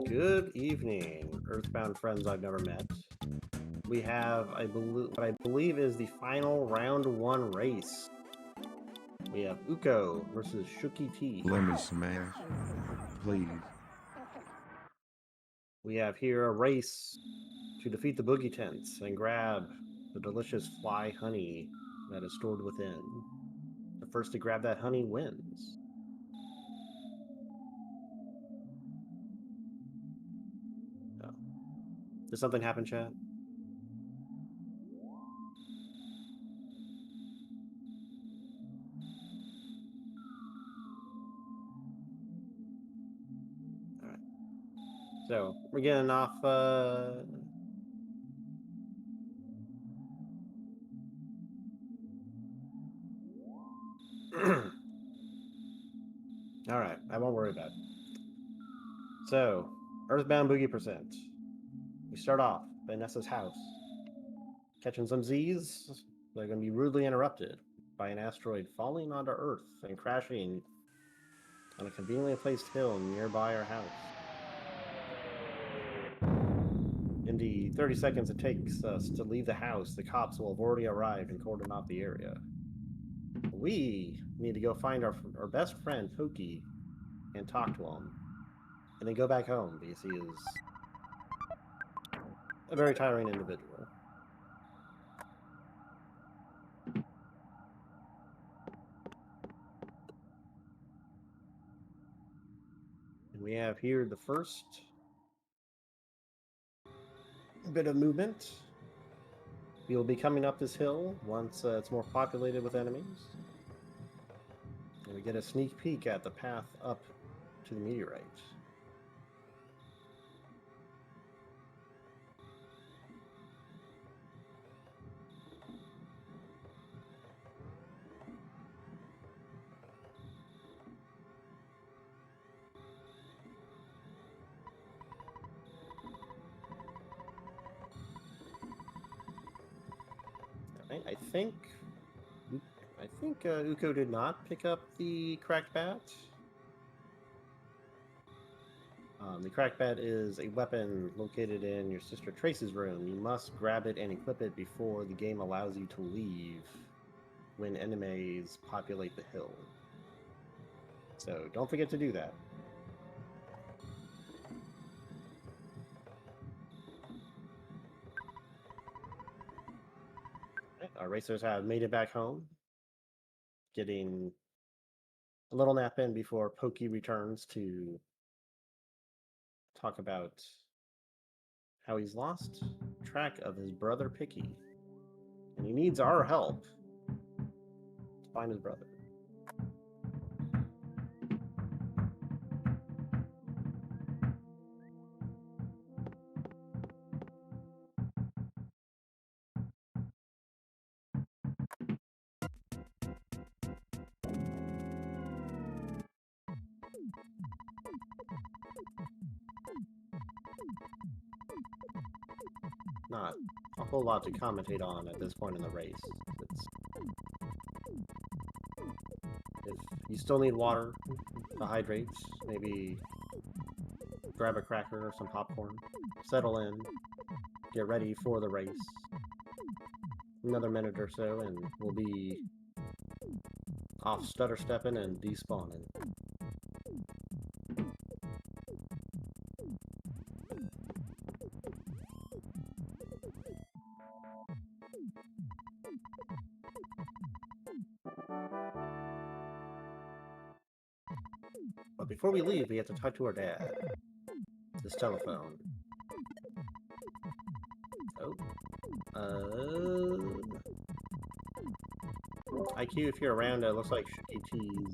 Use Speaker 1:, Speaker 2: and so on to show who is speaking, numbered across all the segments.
Speaker 1: Good evening, Earthbound friends I've never met. We have, what I believe is the final round one race. We have Uko versus shookieTea.
Speaker 2: Let me smash, please.
Speaker 1: We have here a race to defeat the Boogey tents and grab the delicious fly honey that is stored within. The first to grab that honey wins. Oh. Did something happen, chat? Alright. So, we're getting off, Alright, I won't worry about it. So, Earthbound Boogie percent. We start off at Nessa's house, catching some Z's. They're going to be rudely interrupted by an asteroid falling onto Earth and crashing on a conveniently placed hill nearby our house. In the 30 seconds it takes us to leave the house, the cops will have already arrived and cordoned off the area. We need to go find our best friend, Pokey, and talk to him. And then go back home because he is a very tiring individual. And we have here the first bit of movement. We will be coming up this hill once it's more populated with enemies. And we get a sneak peek at the path up to the meteorite. I think Uko did not pick up the cracked bat. The cracked bat is a weapon located in your sister Trace's room. You must grab it and equip it before the game allows you to leave when enemies populate the hill. So don't forget to do that. Our racers have made it back home, getting a little nap in before Pokey returns to talk about how he's lost track of his brother Picky, and he needs our help to find his brother. Not a whole lot to commentate on at this point in the race. If you still need water to hydrate, maybe grab a cracker or some popcorn, settle in, get ready for the race. Another minute or so, and we'll be off stutter stepping and despawning. But before we leave, we have to talk to our dad. This telephone. IQ, if you're around, it looks like shookieTea's.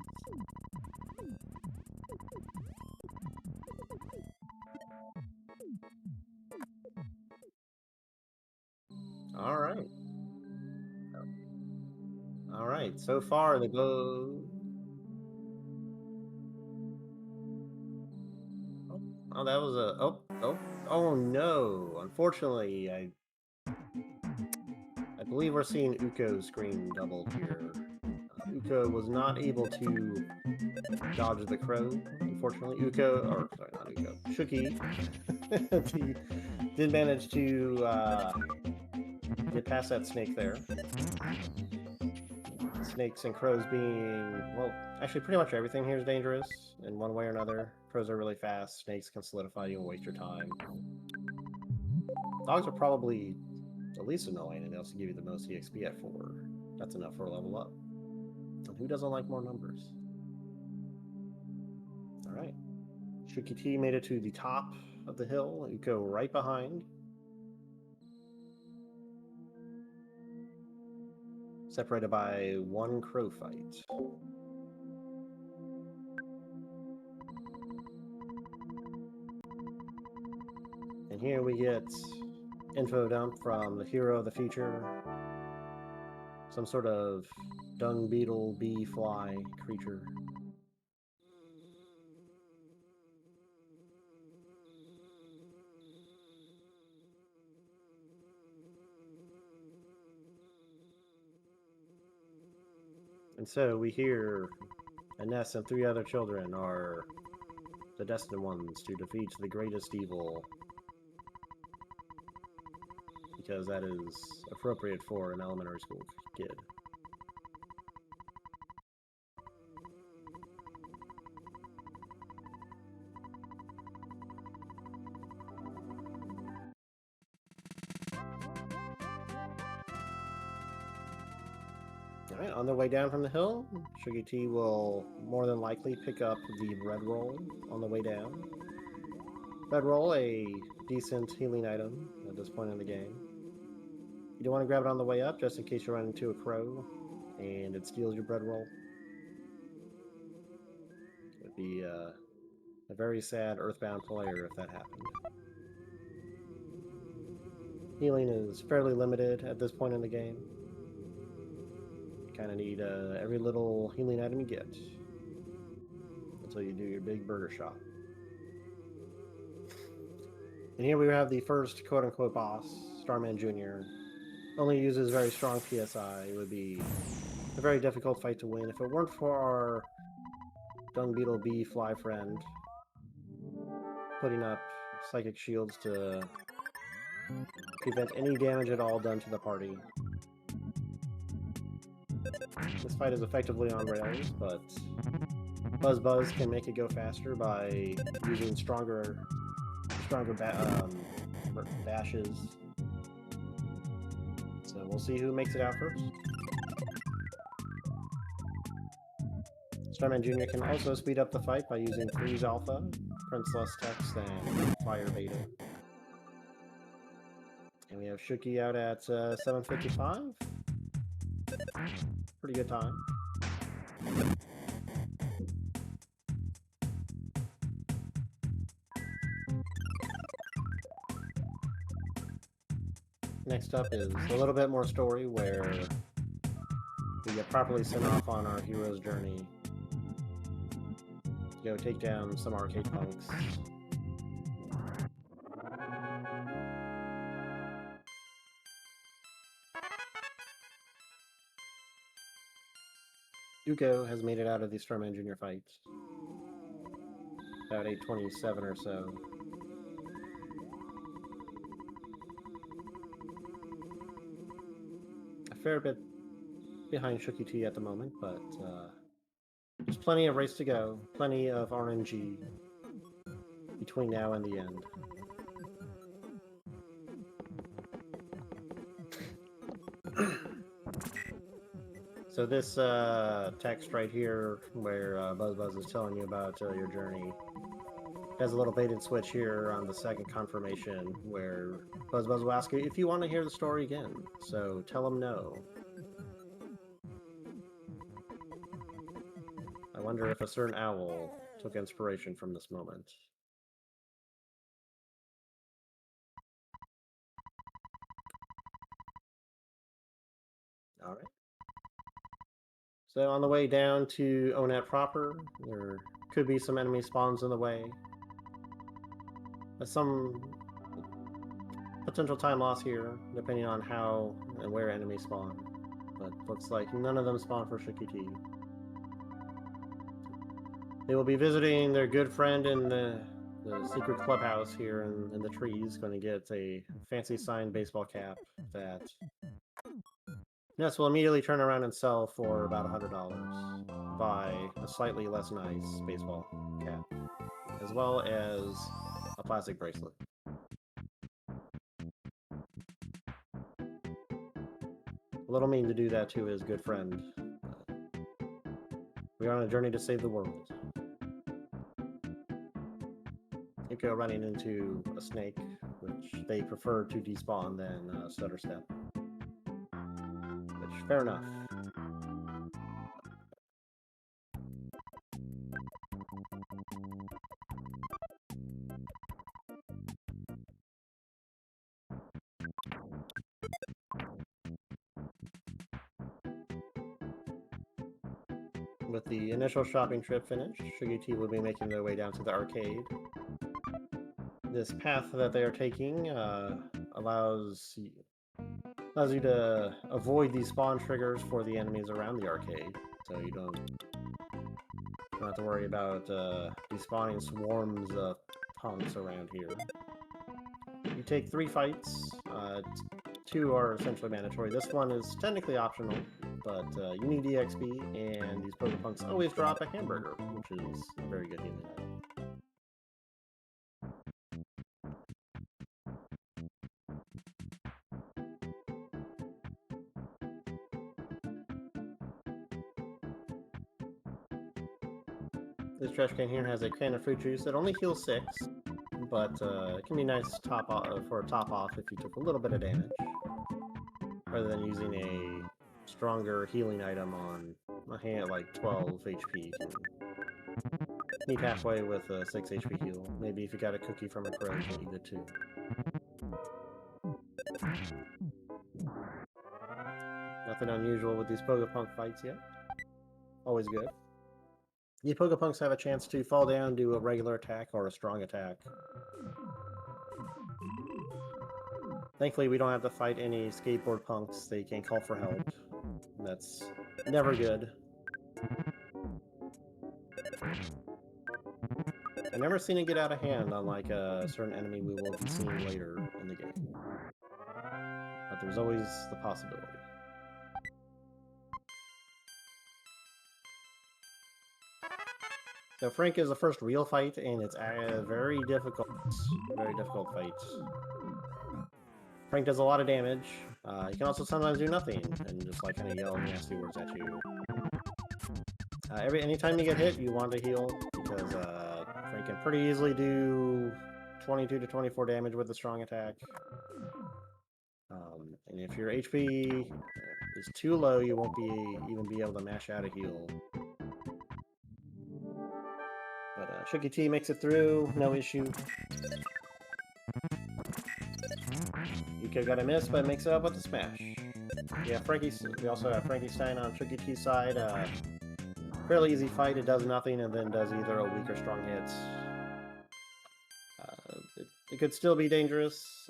Speaker 1: Alright. Alright, so far the go. Oh, that was a. Oh no. Unfortunately, I believe we're seeing Uko's screen doubled here. Uko was not able to dodge the crow. Unfortunately, not Uko, Shookie, he did manage to get past that snake there. Snakes and crows being, well, actually pretty much everything here is dangerous in one way or another. Crows are really fast, snakes can solidify you and waste your time. Dogs are probably the least annoying, and they also give you the most EXP at 4. That's enough for a level up. And who doesn't like more numbers? Alright. shookieTea made it to the top of the hill. You go right behind. Separated by one crow fight. And here we get info dump from the hero of the future. Some sort of dung beetle, bee, fly creature. And so we hear Ines and 3 other children are the destined ones to defeat the greatest evil, because that is appropriate for an elementary school kid. Alright, on their way down from the hill, shookieTea will more than likely pick up the bread roll on the way down. Bread roll, a decent healing item at this point in the game. You don't want to grab it on the way up, just in case you run into a crow and it steals your bread roll. It would be a very sad Earthbound player if that happened. Healing is fairly limited at this point in the game. You kind of need every little healing item you get until you do your big burger shot. And here we have the first quote-unquote boss, Starman Jr. Only uses very strong PSI. It would be a very difficult fight to win if it weren't for our dung beetle bee fly friend putting up psychic shields to prevent any damage at all done to the party. This fight is effectively on rails, but Buzz can make it go faster by using stronger bashes. So we'll see who makes it out first. Starman Jr. can also speed up the fight by using Freeze Alpha, Princeless Text, and Fire Beta. And we have Shookie out at 7:55. Pretty good time. Next up is a little bit more story where we get properly sent off on our hero's journey to go take down some arcade punks. Uko has made it out of the Starman Jr. fight. About 8:27 or so. A fair bit behind shookieTea at the moment, but there's plenty of race to go. Plenty of RNG between now and the end. So this text right here, where Buzz is telling you about your journey, has a little bait and switch here on the second confirmation, where Buzz will ask you if you want to hear the story again. So tell him no. I wonder if a certain owl took inspiration from this moment. All right. So on the way down to Onet proper, there could be some enemy spawns in the way. Some potential time loss here, depending on how and where enemies spawn. but looks like none of them spawn for shookieTea. They will be visiting their good friend in the secret clubhouse here in the trees, going to get a fancy signed baseball cap that Ness will immediately turn around and sell for about $100. Buy a slightly less nice baseball cap, as well as a plastic bracelet. A little mean to do that to his good friend. We are on a journey to save the world. Yuko running into a snake, which they prefer to despawn than Stutter Step. Which, fair enough. With the initial shopping trip finished, shookieTea will be making their way down to the arcade. This path that they are taking allows you to avoid the spawn triggers for the enemies around the arcade, so you don't have to worry about despawning swarms of punks around here. You take 3 fights. 2 are essentially mandatory. This one is technically optional, but you need EXP, and these Pokepunks always drop a hamburger, which is a very good healing item. This trash can here has a can of fruit juice that only heals 6, but it can be nice for a top off if you took a little bit of damage, rather than using a stronger healing item on a hand like 12 HP. Meet halfway with a 6 HP heal. Maybe if you got a cookie from a crow, you can eat it too. Nothing unusual with these Pokepunk fights yet. Always good. The Pokepunks have a chance to fall down, do a regular attack or a strong attack. Thankfully, we don't have to fight any skateboard punks. They can call for help. That's never good. I've never seen it get out of hand, unlike a certain enemy we will be seeing later in the game. But there's always the possibility. So Frank is the first real fight, and it's a very difficult fight. Frank does a lot of damage. He can also sometimes do nothing, and just like kind of yell nasty words at you. Anytime you get hit, you want to heal, because Frank can pretty easily do 22 to 24 damage with a strong attack. And if your HP is too low, you won't even be able to mash out a heal. But shookieTea makes it through, no issue. Yuko got a miss, but makes it up with a smash. Yeah, we also have Frankenstein on shookieTea's side. Fairly easy fight. It does nothing, and then does either a weak or strong hit. It could still be dangerous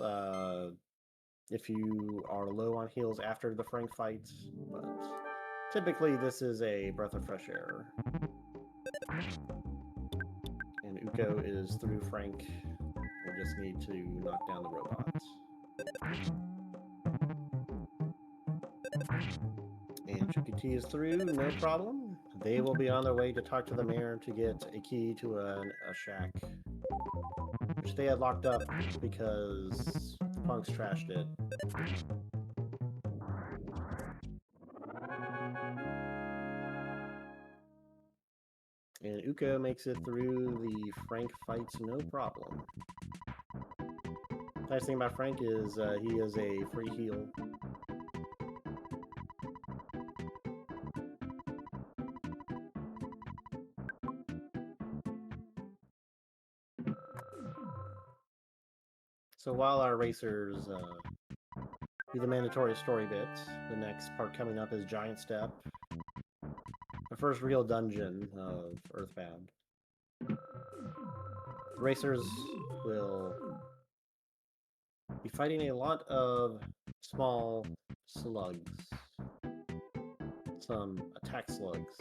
Speaker 1: if you are low on heals after the Frank fight, but typically this is a breath of fresh air. And Uko is through Frank. We just need to knock down the robots. And shookieTea is through, no problem. They will be on their way to talk to the mayor to get a key to a shack, which they had locked up because the punks trashed it. And Uko makes it through the Frank fights no problem. Nice thing about Frank is he is a free heal. So while our racers do the mandatory story bits, the next part coming up is Giant Step, the first real dungeon of Earthbound. Racers will be fighting a lot of small slugs. some attack slugs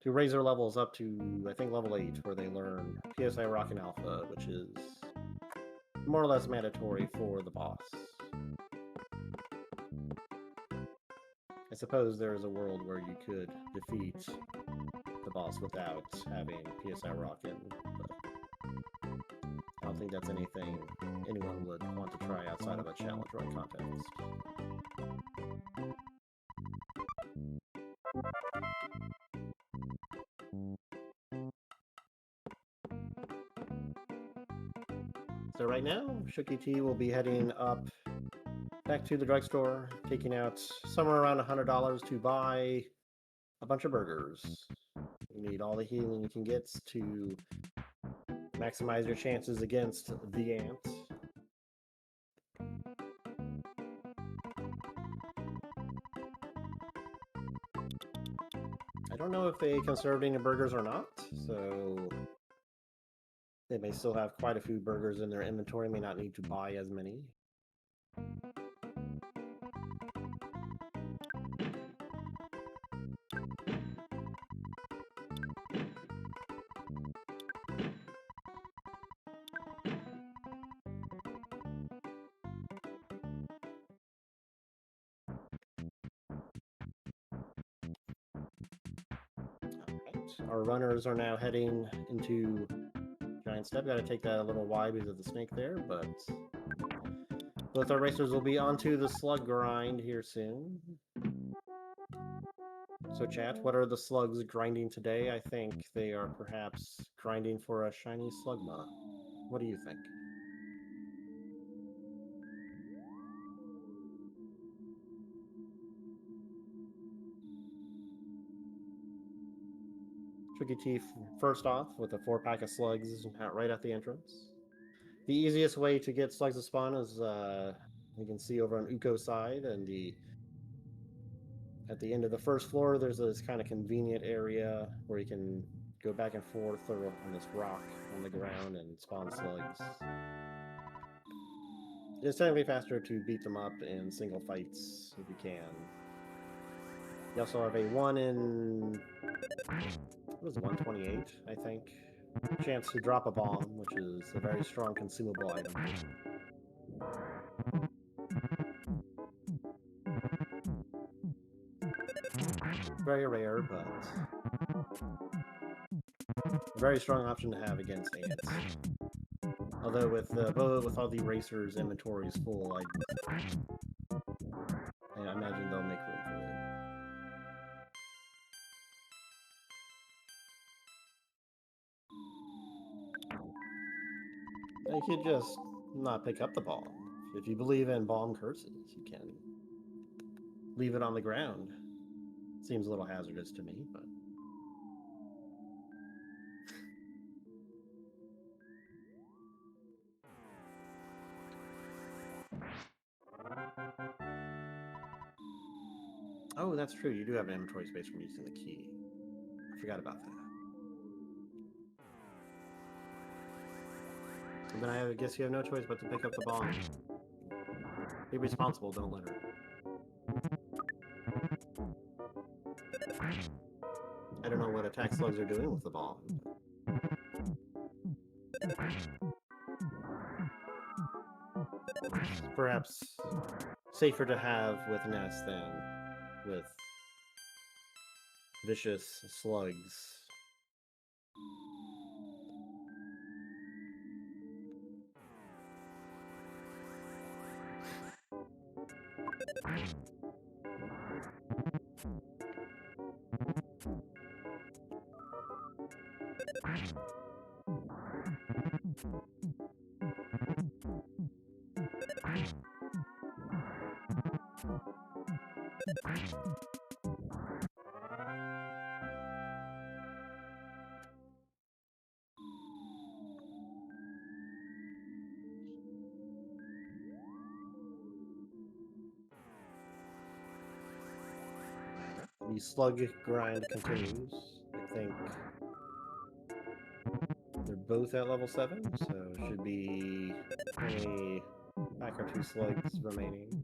Speaker 1: to raise their levels up to, I think, level 8, where they learn PSI Rock and Alpha, which is more or less mandatory for the boss. I suppose there is a world where you could defeat the boss without having PSI Rock in, but I don't think that's anything anyone would want to try outside of a challenge run context. So right now, shookieTea will be heading up back to the drugstore, taking out somewhere around $100 to buy a bunch of burgers. You need all the healing you can get to maximize your chances against the ant. I don't know if they conserved any burgers or not, so they may still have quite a few burgers in their inventory, may not need to buy as many. Our runners are now heading into Giant Step. Got to take that a little wide because of the snake there, but both our racers will be onto the slug grind here soon. So chat, what are the slugs grinding today? I think they are perhaps grinding for a shiny slugma. What do you think? shookieTea first off with a 4-pack of slugs right at the entrance. The easiest way to get slugs to spawn is you can see over on Uko's side, and at the end of the first floor there's this kind of convenient area where you can go back and forth on this rock on the ground and spawn slugs. It's technically faster to beat them up in single fights if you can. You also have a 1 in... what is it, 128, I think? Chance to drop a bomb, which is a very strong consumable item. Very rare, but a very strong option to have against ants. Although with all the racers' inventories full, I imagine they'll make room for it. You could just not pick up the bomb. If you believe in bomb curses, you can leave it on the ground. Seems a little hazardous to me, but... Oh, that's true. You do have an inventory space from using the key. I forgot about that. And then I guess you have no choice but to pick up the bomb. Be responsible, don't litter. I don't know what attack slugs are doing with the bomb. It's perhaps safer to have with nests than with vicious slugs. The slug grind continues. I think they're both at level 7, so it should be a pack or 2 slugs remaining.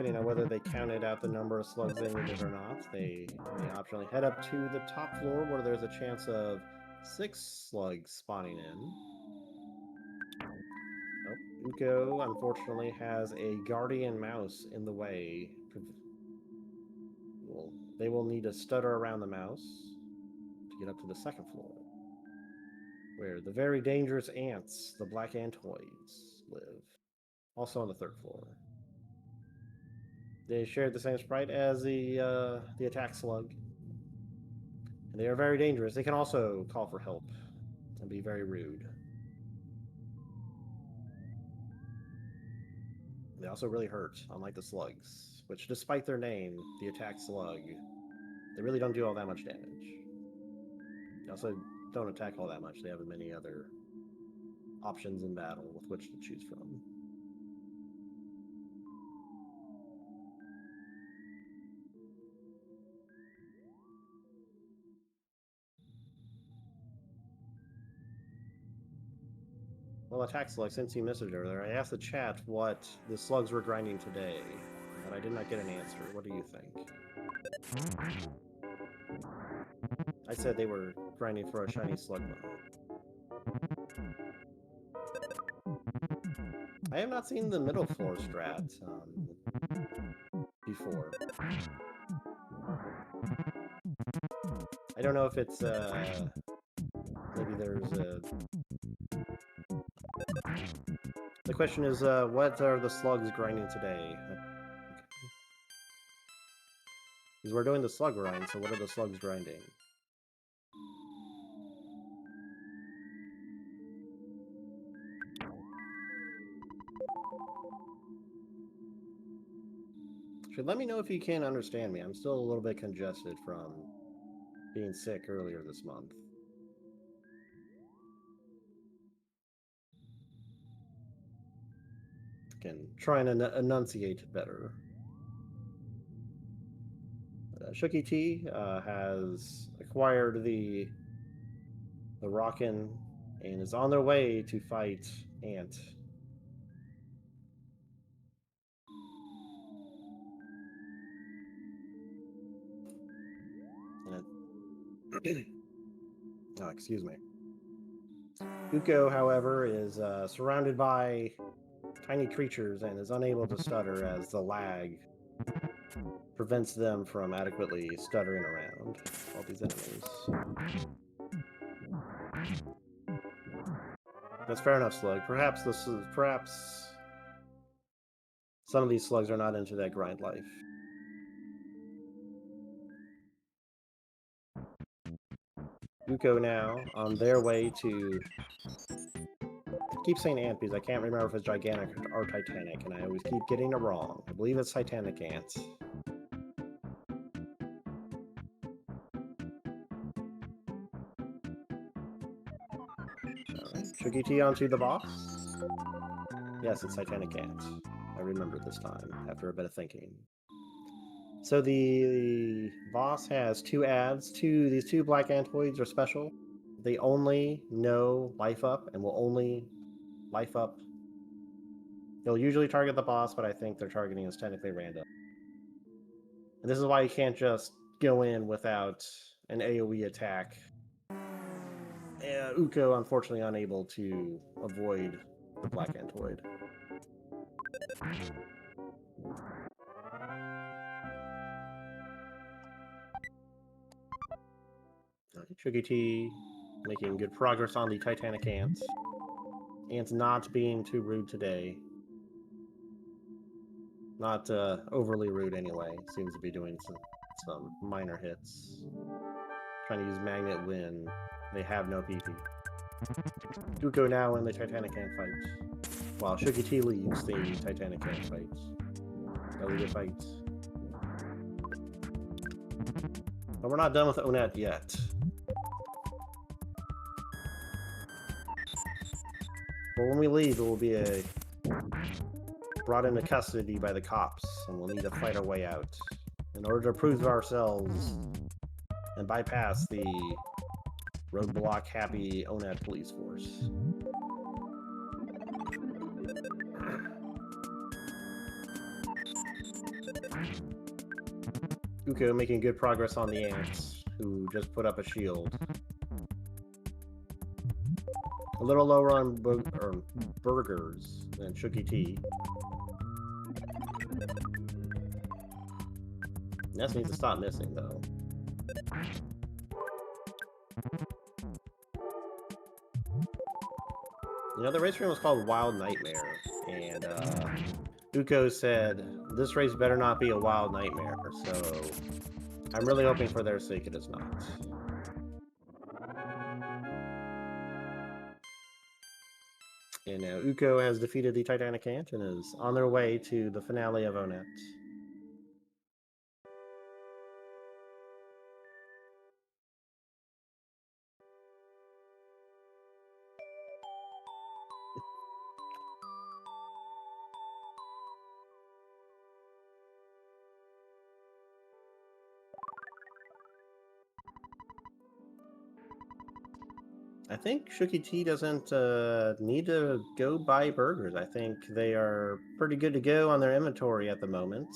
Speaker 1: depending on whether they counted out the number of slugs they needed or not, they may optionally head up to the top floor where there's a chance of 6 slugs spawning in. Nope. Uko, unfortunately, has a guardian mouse in the way. Well, they will need to stutter around the mouse to get up to the second floor, where the very dangerous ants, the black antoids, live. Also on the third floor. They share the same sprite as the attack slug, and they are very dangerous. They can also call for help and be very rude. They also really hurt, unlike the slugs, which, despite their name, the attack slug, they really don't do all that much damage. They also don't attack all that much. They have many other options in battle with which to choose from. Well, attack slug, since you missed it earlier, I asked the chat what the slugs were grinding today, but I did not get an answer. What do you think? I said they were grinding for a shiny slug bone. I have not seen the middle floor strat before. I don't know if it's maybe there's a. The question is, what are the slugs grinding today? Because we're doing the slug grind, so what are the slugs grinding? Let me know if you can understand me. I'm still a little bit congested from being sick earlier this month. Can try and enunciate better. shookieTea has acquired the Rockin' and is on their way to fight Ant. Oh, excuse me. Uko, however, is surrounded by tiny creatures and is unable to stutter as the lag prevents them from adequately stuttering around all these enemies. That's fair enough, Slug. Perhaps some of these slugs are not into that grind life. Uko now on their way to. I keep saying ant because I can't remember if it's gigantic or titanic, and I always keep getting it wrong. I believe it's titanic ant. Alright, shookieTea onto the boss. Yes, it's titanic ant. I remember this time after a bit of thinking. So the boss has 2 ads. These 2 black antoids are special. They only know life up and will only life up. They'll usually target the boss, but I think their targeting is technically random. And this is why you can't just go in without an AoE attack. Uko, unfortunately, unable to avoid the black antoid. shookieTea making good progress on the titanic ants. Ants not being too rude today. Not overly rude anyway. Seems to be doing some minor hits. Trying to use magnet when they have no PP. Uko now in the titanic ant fight, while shookieTea leaves the titanic ant fight. Really good fight. But we're not done with Onet yet. But when we leave, it will be brought into custody by the cops, and we'll need to fight our way out in order to prove ourselves and bypass the roadblock happy Onet police force. Uko making good progress on the ants, who just put up a shield. A little lower on burgers than shookieTea. Ness needs to stop missing, though. You know, the race room was called Wild Nightmare, and Uko said, this race better not be a wild nightmare, so I'm really hoping for their sake it is not. And now Uko has defeated the Titanic Ant and is on their way to the finale of Onet. I think shookieTea doesn't need to go buy burgers. I think they are pretty good to go on their inventory at the moment.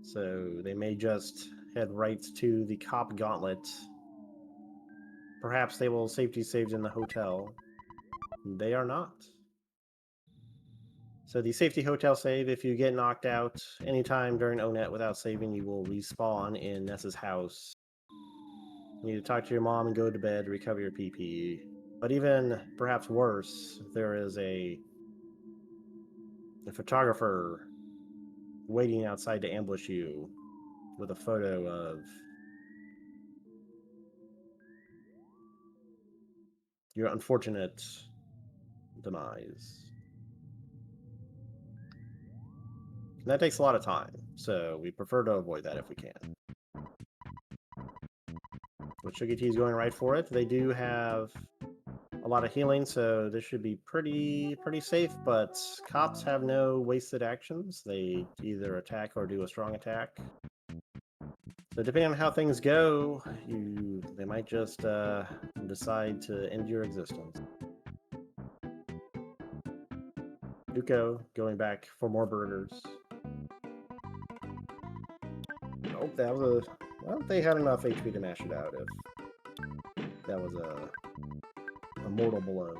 Speaker 1: So they may just head right to the cop gauntlet. Perhaps they will safety saved in the hotel. They are not. So the safety hotel save, if you get knocked out anytime during Onet without saving, you will respawn in Ness's house. You need to talk to your mom and go to bed, recover your PP. But even perhaps worse, there is a photographer waiting outside to ambush you with a photo of your unfortunate demise. And that takes a lot of time, so we prefer to avoid that if we can. With shookieTea is going right for it. They do have a lot of healing, so this should be pretty safe, but cops have no wasted actions. They either attack or do a strong attack. So depending on how things go, they might just decide to end your existence. Uko going back for more burgers. Oh, that was well, they had enough HP to mash it out if that was a mortal blow.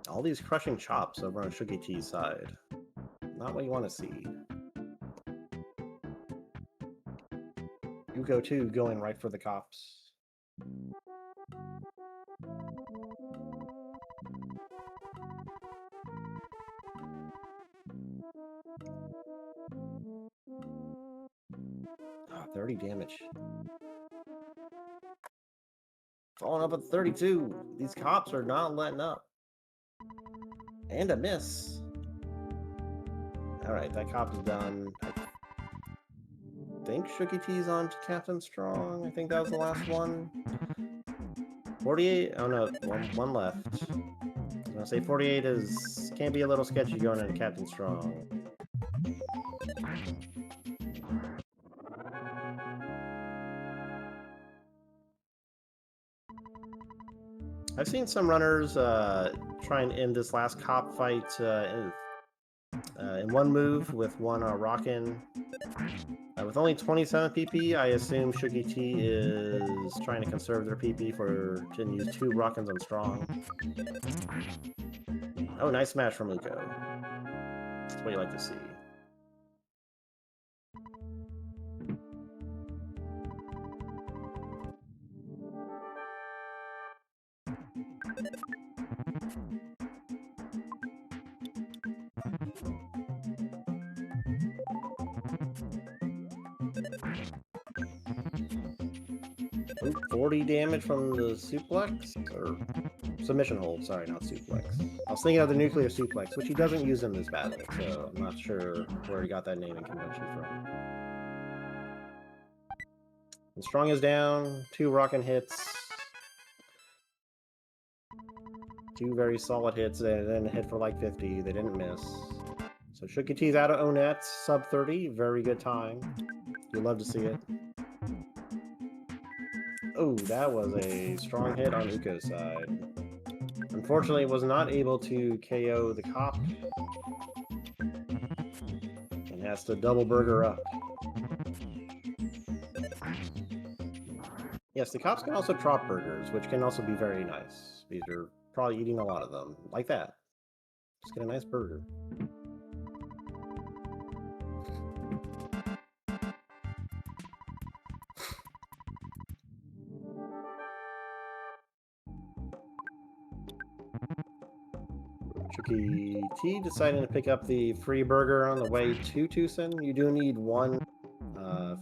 Speaker 1: All these crushing chops over on shookieTea's side. Not what you want to see. Uko too going right for the cops. Oh, 30 damage. Falling up at 32. These cops are not letting up. And a miss. Alright, that cop is done. I think shookieTea's on to Captain Strong. I think that was the last one. 48? Oh no, one left. I was gonna say 48 can be a little sketchy going into Captain Strong. I've seen some runners try and end this last cop fight in one move with one rockin'. With only 27 PP, I assume shookieTea is trying to conserve their PP to use 2 rockins on Strong. Oh, nice smash from Uko. That's what you like to see. Ooh, 40 damage from the suplex? Or submission hold, sorry, not suplex. I was thinking of the nuclear suplex, which he doesn't use in this battle, so I'm not sure where he got that naming convention from. And Strong is down, 2 rockin' hits. 2 very solid hits, they didn't hit for like 50, they didn't miss. So shookieTea's out of Onet, sub 30, very good time. You love to see it. Oh, that was a strong hit on Uko's side. Unfortunately, was not able to KO the cop and has to double burger up. Yes, the cops can also drop burgers, which can also be very nice. These are probably eating a lot of them, like that. Just get a nice burger. shookieTea deciding to pick up the free burger on the way to Tucson. You do need one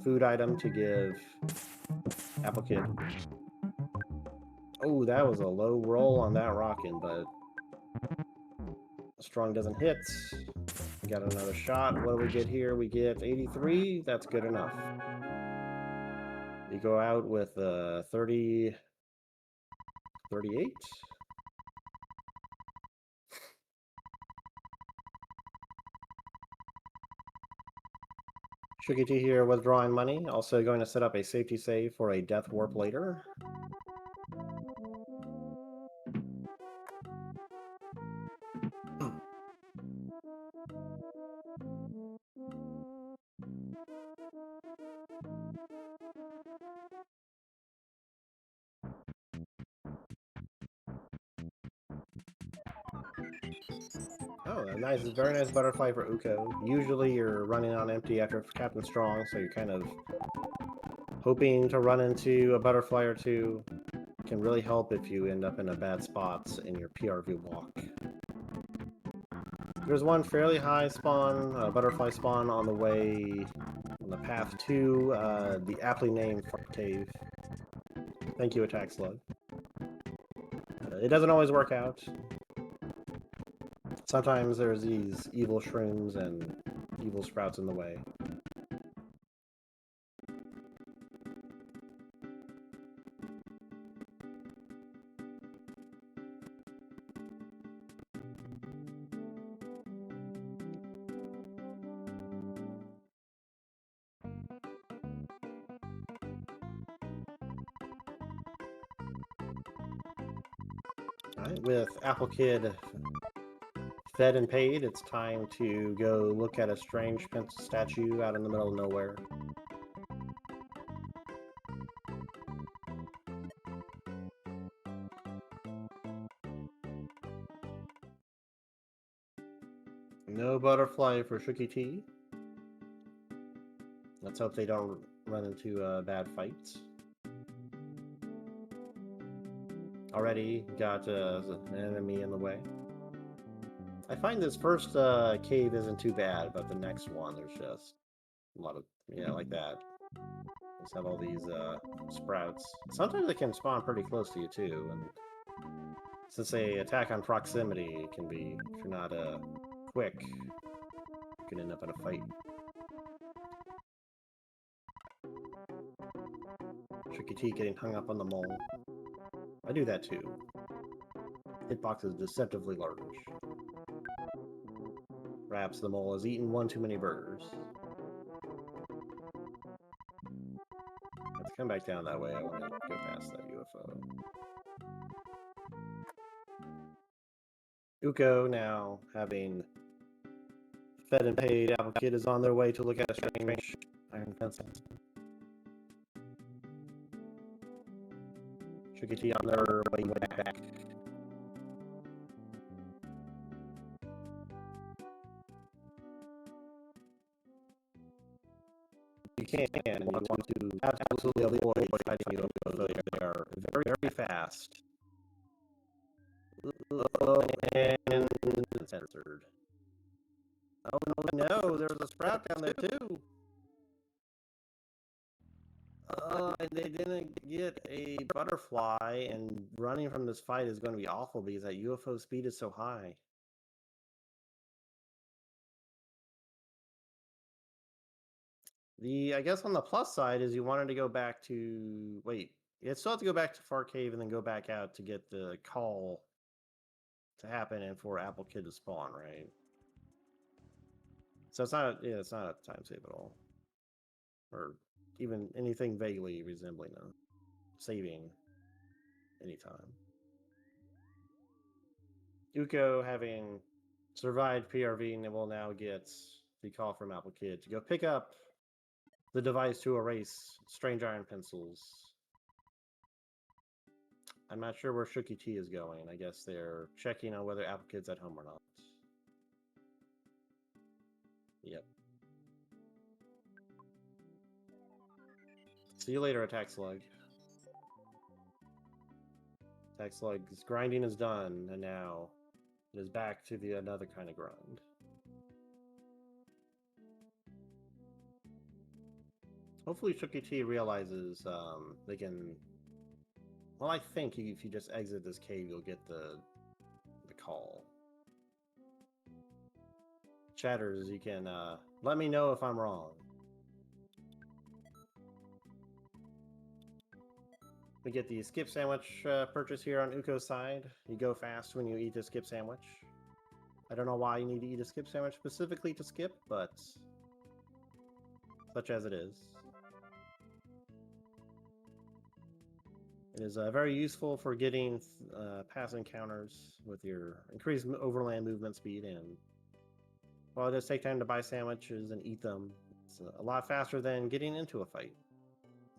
Speaker 1: food item to give Apple Kid. Oh, that was a low roll on that rockin', but strong doesn't hit. Got another shot. What do we get here? We get 83. That's good enough. We go out with 30, 38. shookieTea here withdrawing money. Also going to set up a safety save for a death warp later. Oh, a nice, very nice butterfly for Uko. Usually you're running on empty after Captain Strong, so you're kind of hoping to run into a butterfly or two. Can really help if you end up in a bad spot in your PRV walk. There's one fairly high spawn, butterfly spawn on the way, on the path to the aptly named Fart Cave. Thank you, Attack Slug. It doesn't always work out. Sometimes there's these evil shrooms and evil sprouts in the way. Alright, with Apple Kid fed and paid, it's time to go look at a strange pencil statue out in the middle of nowhere. No butterfly for shookieTea. Let's hope they don't run into bad fights. Already got an enemy in the way. I find this first cave isn't too bad, but the next one, there's just a lot of, yeah, like that. Just have all these sprouts. Sometimes they can spawn pretty close to you too, and since they attack on proximity, it can be, if you're not quick, you can end up in a fight. shookieTea getting hung up on the mole. I do that too. Hitbox is deceptively large. Perhaps the mole has eaten one too many burgers. Let's come back down that way. I want to go past that UFO. Uko, now having fed and paid, Apple Kid is on their way to look at a strange iron pencil. shookieTea on their way back. You can, and you want to absolutely avoid fighting UFOs. They are very, very fast. Oh, and censored. Oh no, there's a sprout down there too. And they didn't get a butterfly, and running from this fight is going to be awful because that UFO speed is so high. I guess on the plus side is you wanted to go back to, wait, you still have to go back to Far Cave and then go back out to get the call to happen and for Apple Kid to spawn, right? So it's not, yeah, it's not a time save at all. Or even anything vaguely resembling a saving anytime. Uko, having survived PRV, will now get the call from Apple Kid to go pick up the device to erase strange iron pencils. I'm not sure where shookieTea is going. I guess they're checking on whether Apple Kid's at home or not. Yep. See you later, Attack Slug. Attack Slug's grinding is done, and now it is back to the another kind of grind. Hopefully shookieTea realizes they can... Well, I think if you just exit this cave, you'll get the call. Chatters, you can let me know if I'm wrong. We get the skip sandwich purchase here on Uko's side. You go fast when you eat the skip sandwich. I don't know why you need to eat a skip sandwich specifically to skip, but such as it is. It is very useful for getting past encounters with your increased overland movement speed, and while it does take time to buy sandwiches and eat them, it's a lot faster than getting into a fight.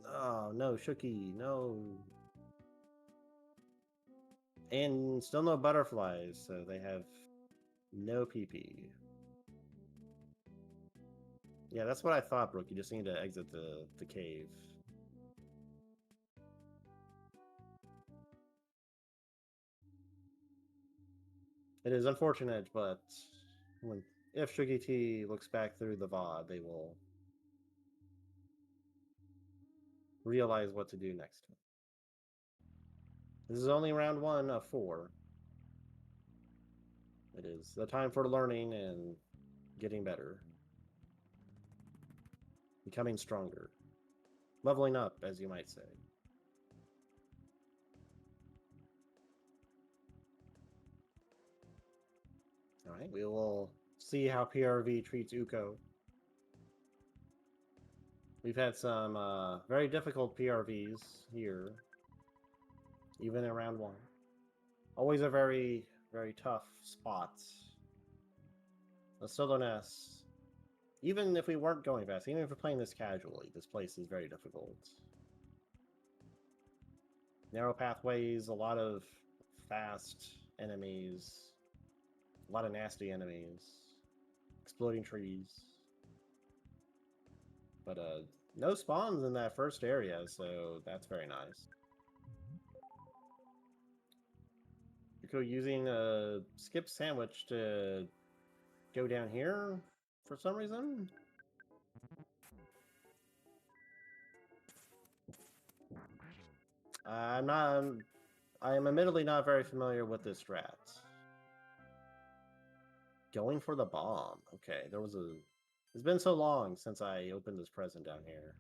Speaker 1: Oh, no, Shookie, no. And still no butterflies, so they have no PP. Yeah, that's what I thought, Brooke. You just need to exit the cave. It is unfortunate, but if shookieTea looks back through the VOD, they will realize what to do next. This is only round 1 of 4. It is the time for learning and getting better. Becoming stronger. Leveling up, as you might say. Alright, we will see how PRV treats Uko. We've had some very difficult PRVs here, even in round 1. Always a very, very tough spot. The Sildoness, even if we weren't going fast, even if we're playing this casually, this place is very difficult. Narrow pathways, a lot of fast enemies, a lot of nasty enemies, exploding trees. But no spawns in that first area, so that's very nice. Uko using a skip sandwich to go down here for some reason. I am admittedly not very familiar with this strat. Going for the bomb. Okay, it's been so long since I opened this present down here.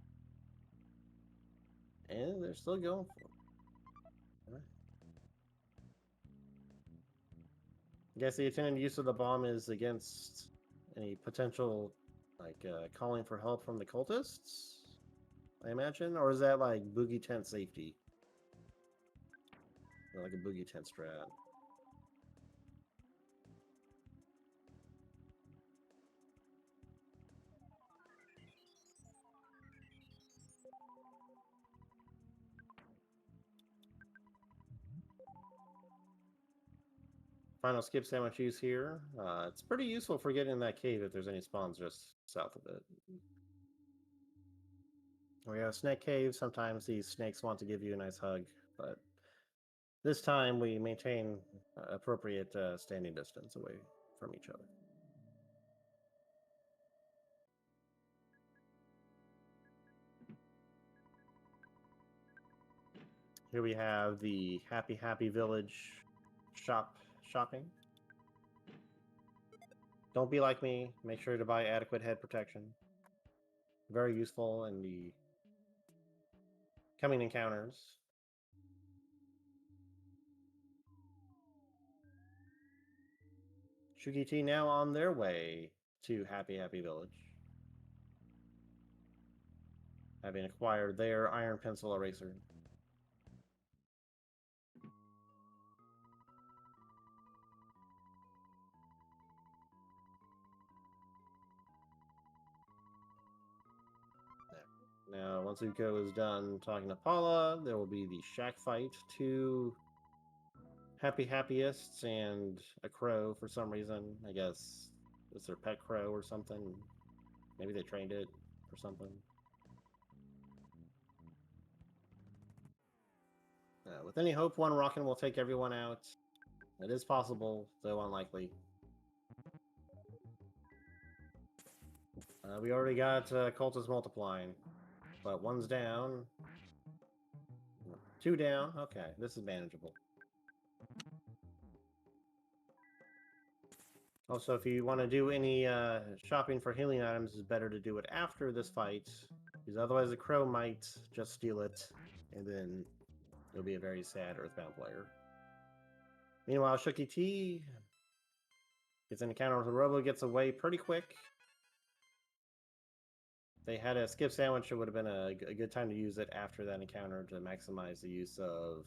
Speaker 1: And they're still going for it. Right. I guess the intended use of the bomb is against any potential, like, calling for help from the cultists, I imagine? Or is that, like, Boogey tent safety? Or like a Boogey tent strat. Final skip sandwich use here. It's pretty useful for getting in that cave if there's any spawns just south of it. We have a snake cave. Sometimes these snakes want to give you a nice hug, but this time we maintain appropriate standing distance away from each other. Here we have the Happy Village shopping. Don't be like me. Make sure to buy adequate head protection. Very useful in the coming encounters. shookieTea now on their way to Happy Village, having acquired their iron pencil eraser. Now, once Uko is done talking to Paula, there will be the shack fight. Two happyists and a crow for some reason. I guess it's their pet crow or something. Maybe they trained it or something. With any hope, one rockin' will take everyone out. It is possible, though unlikely. We already got cultists multiplying, but one's down. Two down. Okay, this is manageable. Also, if you want to do any shopping for healing items, it's better to do it after this fight, because otherwise the crow might just steal it, and then you'll be a very sad Earthbound player. Meanwhile, shookieTea gets an encounter with a robo, gets away pretty quick. If they had a skip sandwich, it would have been a good time to use it after that encounter to maximize the use of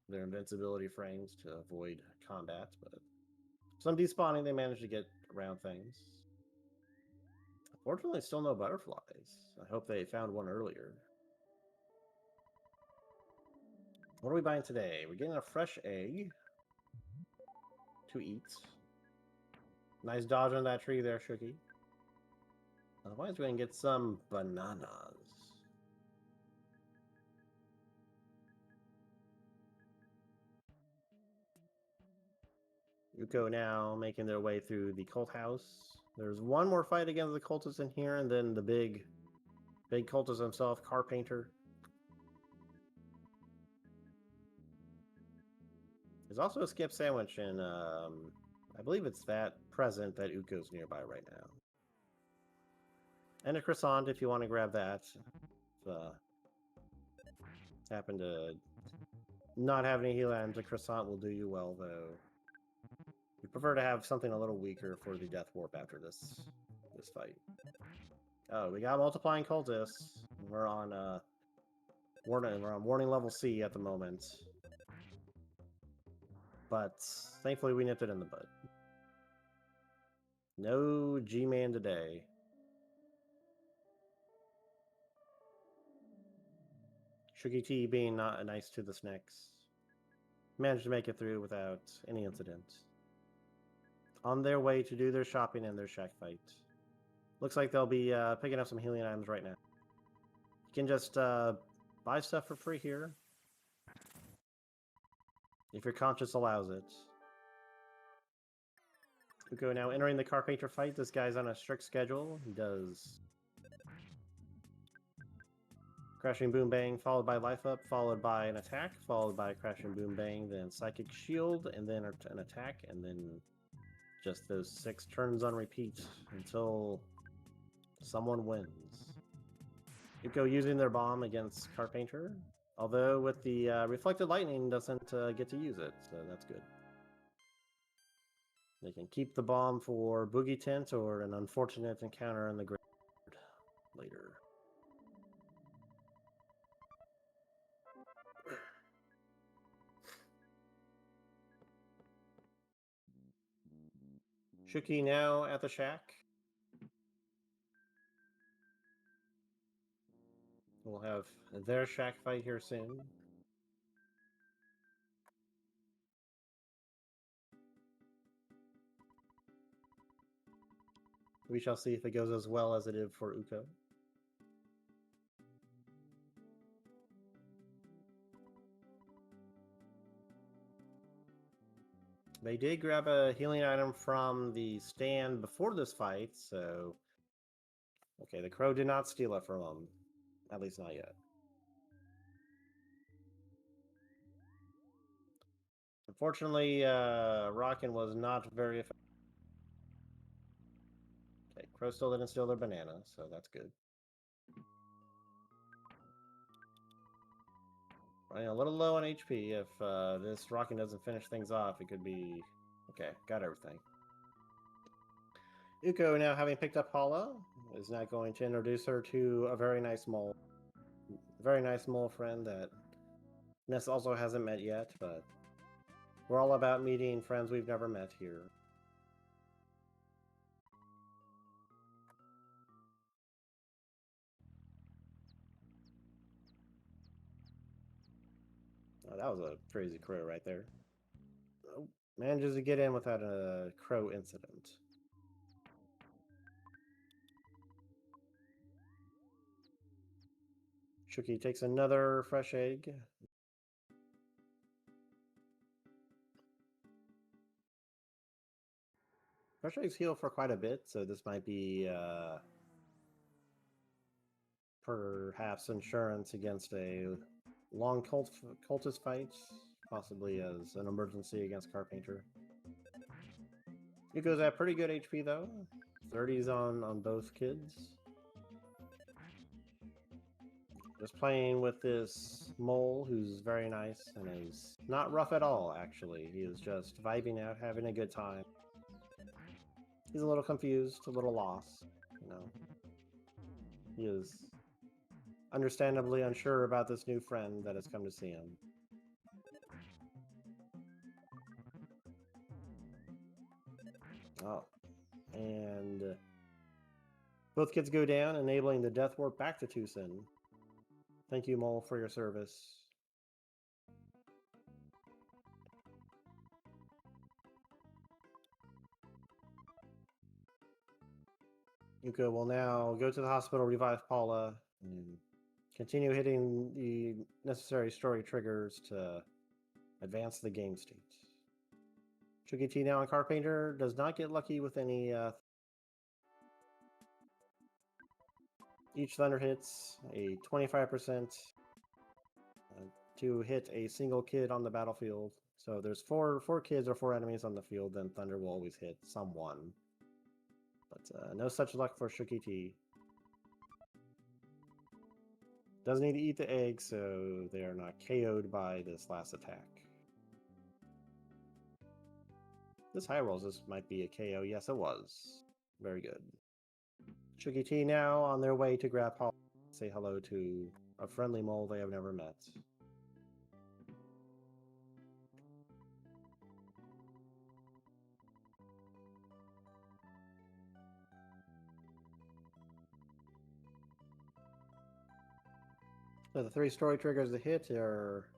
Speaker 1: their invincibility frames to avoid combat, but some despawning, they managed to get around things. Unfortunately, still no butterflies. I hope they found one earlier. What are we buying today? We're getting a fresh egg to eat. Nice dodge on that tree there, Shookie. Otherwise, we're going to get some bananas. Uko now making their way through the cult house. There's one more fight against the cultists in here, and then the big cultist himself, Carpainter. There's also a skip sandwich, and I believe it's that present that Uko's nearby right now. And a croissant if you want to grab that. Happen to not have any heal items, a croissant will do you well, though. We prefer to have something a little weaker for the death warp after this fight. Oh, we got multiplying cultists. We're on warning level C at the moment. But thankfully we nipped it in the bud. No G-Man today. shookieTea being not nice to the snacks. Managed to make it through without any incident. On their way to do their shopping and their shack fight. Looks like they'll be picking up some healing items right now. You can just buy stuff for free here. If your conscience allows it. Uko now entering the Carpainter fight. This guy's on a strict schedule. He does Crashing Boom Bang, followed by Life Up, followed by an attack, followed by Crashing Boom Bang, then Psychic Shield, and then an attack, and then just those 6 turns on repeat until someone wins. Uko using their bomb against Carpainter, although with the Reflected Lightning doesn't get to use it, so that's good. They can keep the bomb for Boogey Tent or an unfortunate encounter in the graveyard later. Shookie now at the shack. We'll have their shack fight here soon. We shall see if it goes as well as it did for Uko. They did grab a healing item from the stand before this fight, so... Okay, the crow did not steal it from them. At least not yet. Unfortunately, Rockin' was not very effective. Okay, crow still didn't steal their banana, so that's good. Running a little low on HP. If this Rockin' doesn't finish things off, it could be... Okay, got everything. Uko, now having picked up Paula, is now going to introduce her to a very nice mole. Very nice mole friend that Ness also hasn't met yet, but we're all about meeting friends we've never met here. Oh, that was a crazy crow right there. Oh, manages to get in without a crow incident. Shookie takes another fresh egg. Fresh eggs heal for quite a bit, so this might be perhaps insurance against a long cultist fight, possibly as an emergency against Carpainter. Yuko's at pretty good HP though, 30s on both kids. Just playing with this mole who's very nice and is not rough at all, actually. He is just vibing out, having a good time. He's a little confused, a little lost, you know. He is understandably unsure about this new friend that has come to see him. Oh, and both kids go down, enabling the death warp back to Tucson. Thank you, Mole, for your service. Yuko will now go to the hospital, revive Paula, and continue hitting the necessary story triggers to advance the game state. shookieTea now on Carpainter does not get lucky with any. Each thunder hits a 25% to hit a single kid on the battlefield. So there's four kids or 4 enemies on the field, then thunder will always hit someone. But no such luck for shookieTea. Doesn't need to eat the egg, so they are not KO'd by this last attack. This high rolls, this might be a KO. Yes, it was. Very good. shookieTea now on their way to grab Paul, say hello to a friendly mole they have never met. So the 3 story triggers to hit are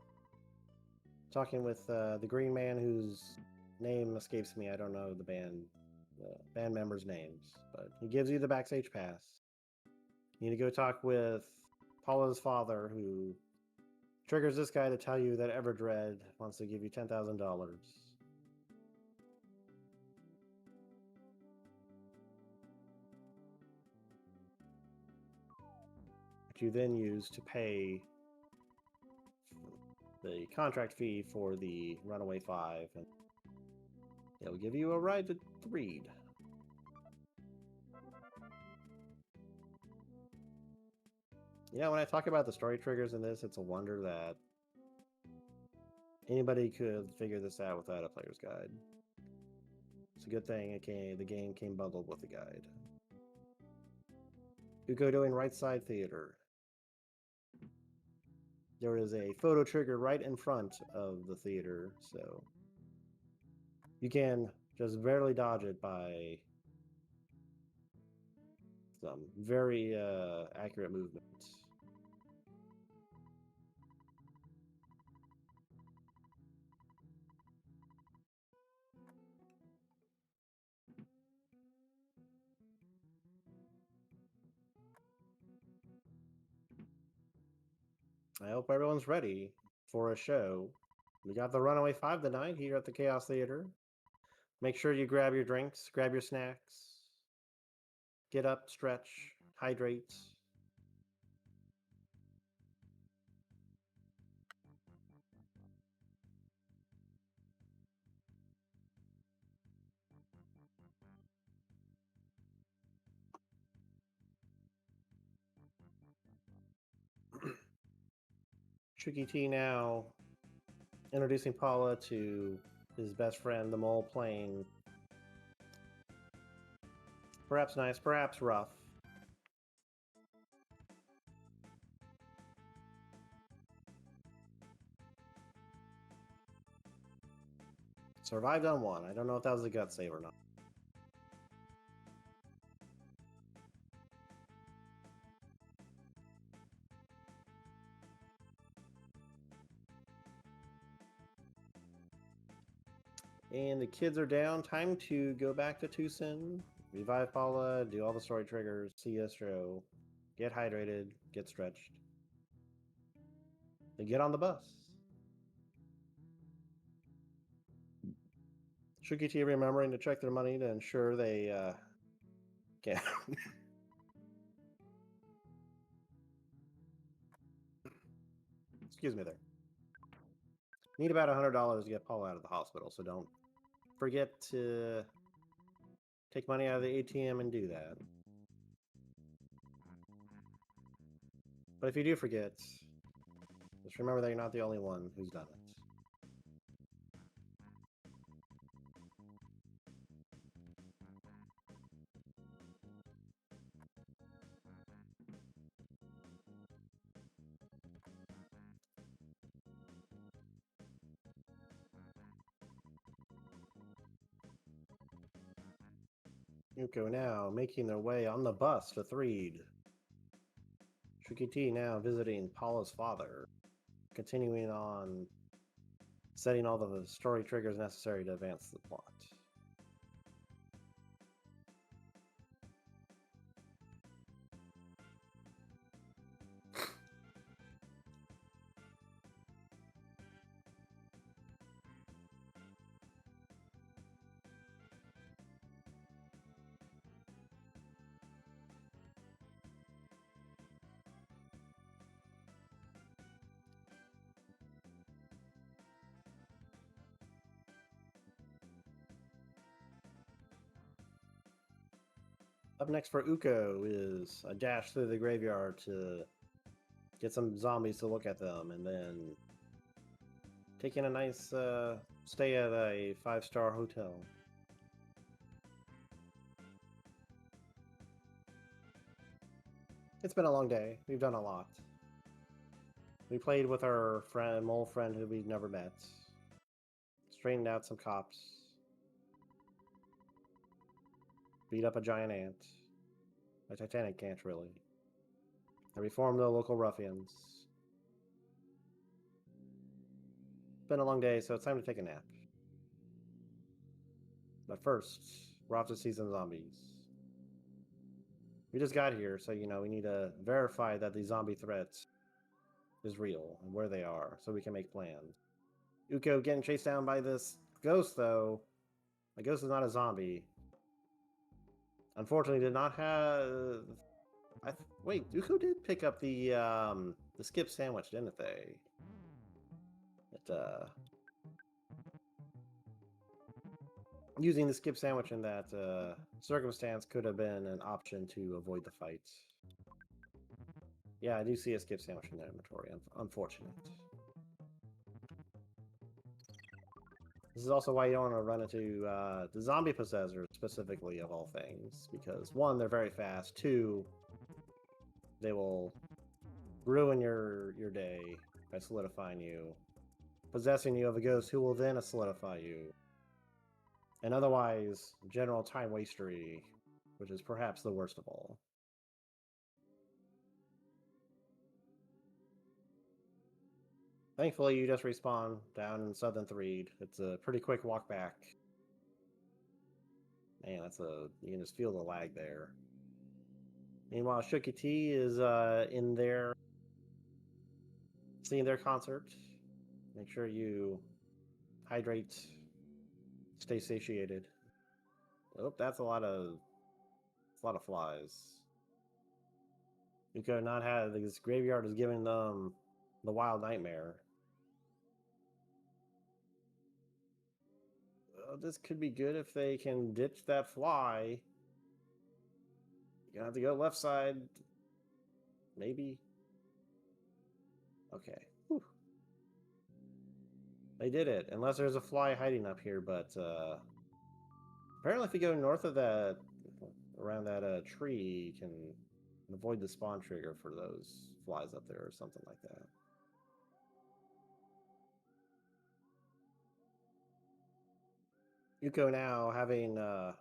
Speaker 1: talking with the green man whose name escapes me. I don't know the band members' names, but he gives you the backstage pass. You need to go talk with Paula's father, who triggers this guy to tell you that Everdread wants to give you $10,000. Which you then use to pay the contract fee for the Runaway 5, and they'll give you a ride to Reed. You know, when I talk about the story triggers in this, it's a wonder that anybody could figure this out without a player's guide. It's a good thing the game came bundled with a guide. Yuko doing right side theater. There is a photo trigger right in front of the theater, so you can just barely dodge it by some very accurate movements. I hope everyone's ready for a show. We got the Runaway 5 tonight here at the Chaos Theater. Make sure you grab your drinks, grab your snacks, get up, stretch, hydrate. shookieTea now introducing Paula to his best friend, the mole, playing perhaps nice, perhaps rough. Survived on 1. I don't know if that was a gut save or not. And the kids are down. Time to go back to Tucson, revive Paula, do all the story triggers, see Astro, get hydrated, get stretched. Then get on the bus. shookieTea remembering to check their money to ensure they can. Excuse me there. Need about $100 to get Paula out of the hospital, so don't forget to take money out of the ATM and do that. But if you do forget, just remember that you're not the only one who's done it. Yuko now making their way on the bus to Threed. shookieTea now visiting Paula's father, continuing on setting all the story triggers necessary to advance the plot. Up next for Uko is a dash through the graveyard to get some zombies to look at them, and then taking a nice stay at a 5-star hotel. It's been a long day. We've done a lot. We played with our mole friend who we've never met. Straightened out some cops. Beat up a giant ant. A Titanic ant, really. And reformed the local ruffians. It's been a long day, so it's time to take a nap. But first, we're off to see some zombies. We just got here, so we need to verify that the zombie threat is real and where they are, so we can make plans. Uko getting chased down by this ghost, though. The ghost is not a zombie. Unfortunately, did not have. Wait, Uko did pick up the skip sandwich, didn't they? Using the skip sandwich in that circumstance could have been an option to avoid the fight. Yeah, I do see a skip sandwich in the inventory. Unfortunate. This is also why you don't want to run into the zombie possessors, specifically, of all things. Because, one, they're very fast. Two, they will ruin your day by solidifying you. Possessing you of a ghost who will then solidify you. And otherwise, general time wastery, which is perhaps the worst of all. Thankfully, you just respawn down in Southern Threed. It's a pretty quick walk back. Man, you can just feel the lag there. Meanwhile, shookieTea is in there seeing their concert. Make sure you hydrate, stay satiated. Oh, that's a lot of flies. You could not have this graveyard is giving them the wild nightmare. This could be good if they can ditch that fly. You're gonna have to go left side. Maybe. Okay. Whew. They did it. Unless there's a fly hiding up here, but apparently if you go north of that, around that tree, you can avoid the spawn trigger for those flies up there or something like that. Yuko now, having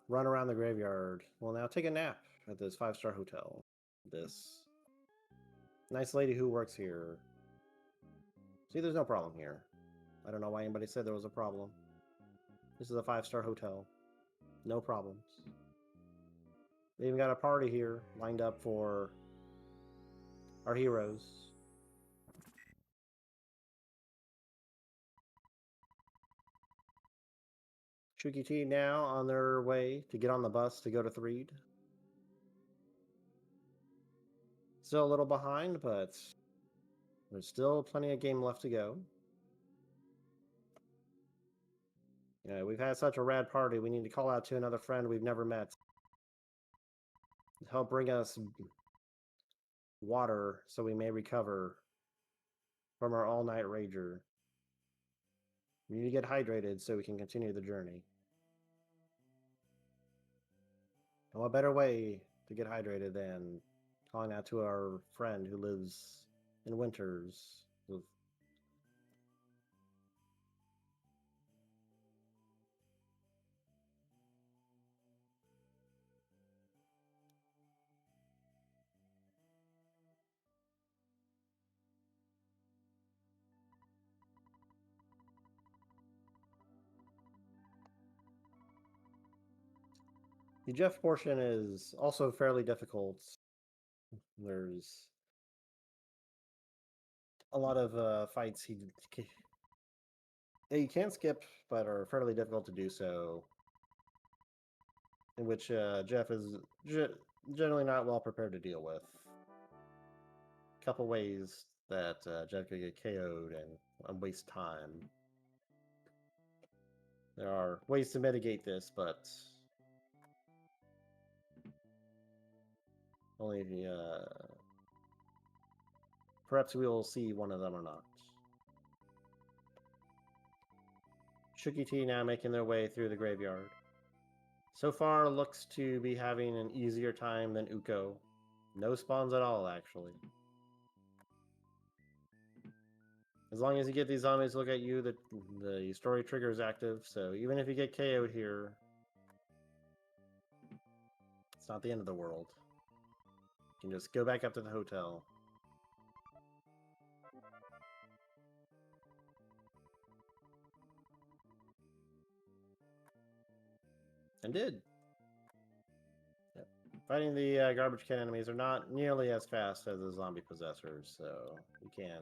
Speaker 1: run around the graveyard, will now take a nap at this 5-star hotel. This nice lady who works here. See, there's no problem here. I don't know why anybody said there was a problem. This is a 5-star hotel. No problems. We even got a party here lined up for our heroes. shookieTea now on their way to get on the bus to go to Threed. Still a little behind, but there's still plenty of game left to go. Yeah, we've had such a rad party, we need to call out to another friend we've never met to help bring us water so we may recover from our all-night rager. We need to get hydrated so we can continue the journey. And what better way to get hydrated than calling out to our friend who lives in Winters with the Jeff portion is also fairly difficult. There's a lot of fights he can skip, but are fairly difficult to do so, in which Jeff is generally not well prepared to deal with. A couple ways that Jeff could get KO'd and waste time. There are ways to mitigate this, but only perhaps we will see one of them or not. shookieTea now making their way through the graveyard. So far, looks to be having an easier time than Uko. No spawns at all, actually. As long as you get these zombies to look at you, the story trigger is active, so even if you get KO'd here, it's not the end of the world. You can just go back up to the hotel. And did. Yep. Fighting the garbage can enemies are not nearly as fast as the zombie possessors, so you can...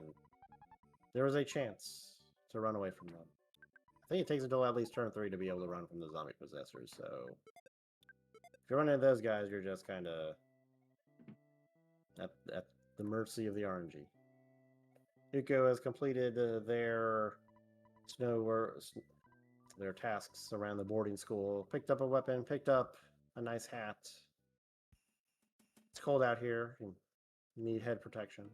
Speaker 1: There was a chance to run away from them. I think it takes until at least turn 3 to be able to run from the zombie possessors, so... If you're running into those guys, you're just kind of at the mercy of the RNG. Uko has completed their tasks around the boarding school. Picked up a weapon, picked up a nice hat. It's cold out here. You need head protection.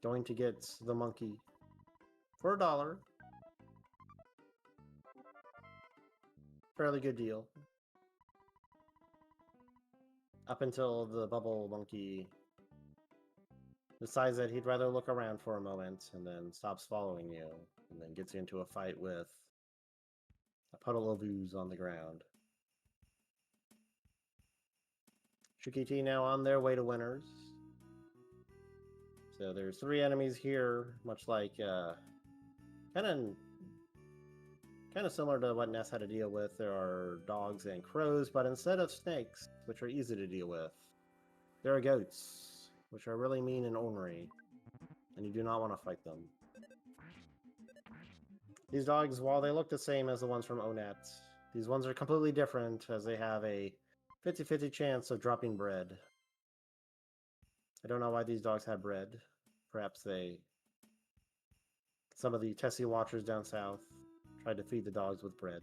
Speaker 1: Going to get the monkey for $1. Fairly good deal. Up until the bubble monkey decides that he'd rather look around for a moment and then stops following you and then gets into a fight with a puddle of ooze on the ground. shookieTea now on their way to Winners. So there's 3 enemies here, much like kind of similar to what Ness had to deal with. There are dogs and crows, but instead of snakes, which are easy to deal with, there are goats, which are really mean and ornery, and you do not want to fight them. These dogs, while they look the same as the ones from Onet, these ones are completely different, as they have a 50-50 chance of dropping bread. I don't know why these dogs have bread. Perhaps some of the Tessie watchers down south tried to feed the dogs with bread.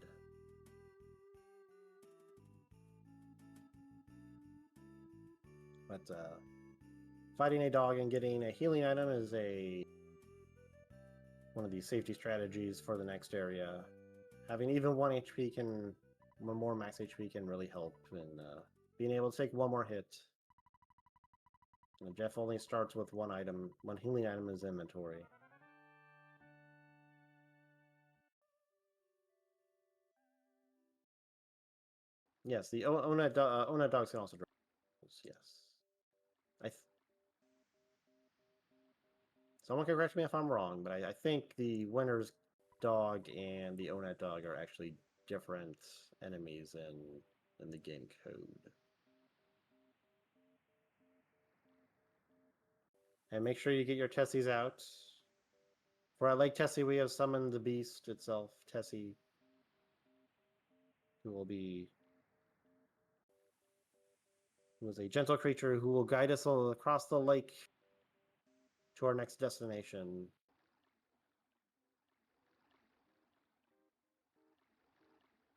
Speaker 1: But fighting a dog and getting a healing item is one of the safety strategies for the next area. Having even 1 more max HP can really help in being able to take 1 more hit. And Jeff only starts with 1 healing item in his inventory. Yes, the Onet dogs can also drop. Yes. Someone can correct me if I'm wrong, but I think the Winners dog and the Onat dog are actually different enemies in the game code. And make sure you get your Tessies out. For our Lake Tessie, we have summoned the beast itself, Tessie, who is a gentle creature who will guide us all across the lake to our next destination.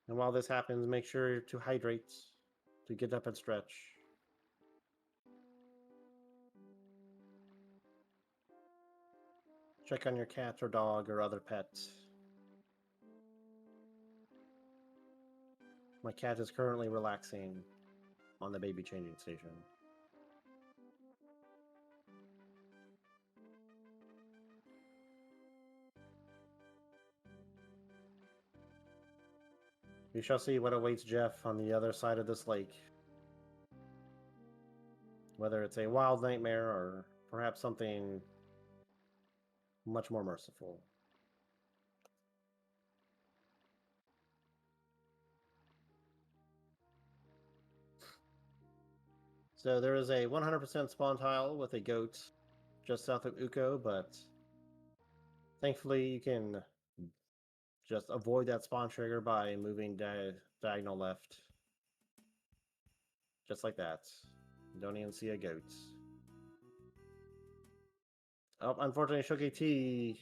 Speaker 1: And while this happens, make sure to hydrate, to get up and stretch. Check on your cat or dog or other pet. My cat is currently relaxing on the baby changing station. We shall see what awaits Jeff on the other side of this lake. Whether it's a wild nightmare or perhaps something much more merciful. So there is a 100% spawn tile with a goat just south of Uko, but thankfully you can just avoid that spawn trigger by moving diagonal left. Just like that. You don't even see a goat. Oh, unfortunately, shookieTea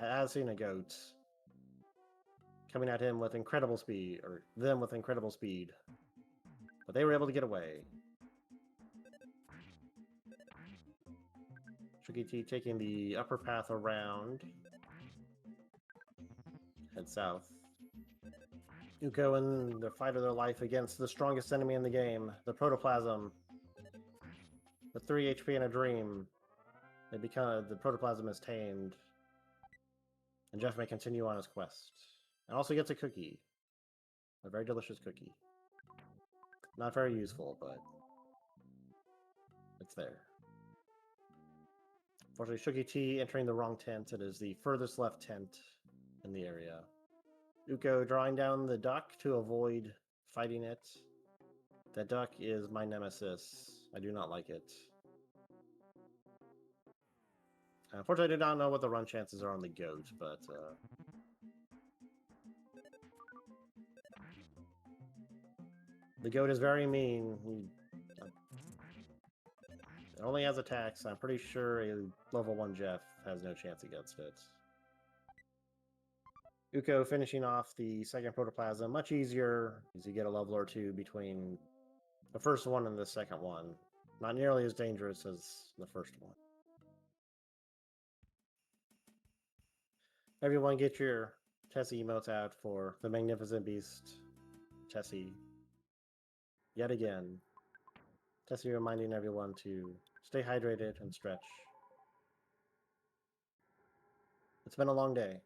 Speaker 1: has seen a goat coming at him with incredible speed, or them with incredible speed. But they were able to get away. shookieTea taking the upper path around. Head south. Uko in the fight of their life against the strongest enemy in the game, the protoplasm. With 3 HP and a dream, the protoplasm is tamed. And Jeff may continue on his quest. And also gets a cookie. A very delicious cookie. Not very useful, but it's there. Unfortunately, shookieTea entering the wrong tent. It is the furthest left tent in the area. Uko drawing down the duck to avoid fighting it. That duck is my nemesis. I do not like it. Unfortunately, I do not know what the run chances are on the goat, but the goat is very mean. It only has attacks. I'm pretty sure a level 1 Jeff has no chance against it. Uko finishing off the second protoplasm, much easier as you get a level or two between the first one and the second one. Not nearly as dangerous as the first one. Everyone get your Tessie emotes out for the Magnificent Beast, Tessie. Yet again. Tessie reminding everyone to stay hydrated and stretch. It's been a long day.